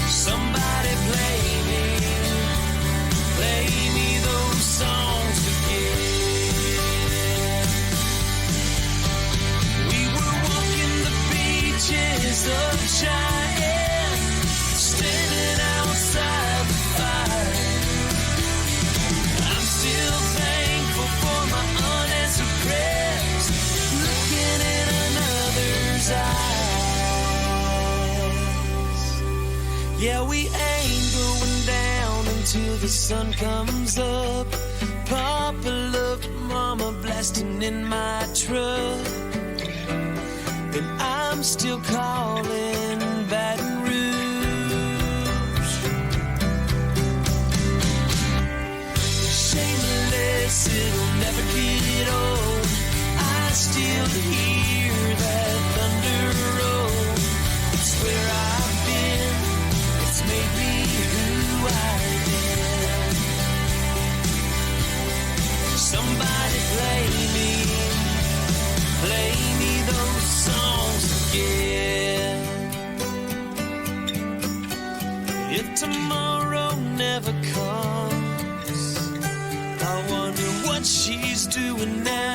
Somebody play me those songs again. We were walking the beaches of Cheyenne, standing outside the fire. I'm still thankful for my unanswered prayers, looking in another's eyes. Yeah, we ain't going down until the sun comes up. Papa loved Mama blasting in my truck. And I'm still calling Baton Rouge. Shameless, it'll never get old. I still hear that thunder roll. It's where I've been. It's made me who I am. Somebody play me those songs again. if tomorrow never comes, I wonder what she's doing now.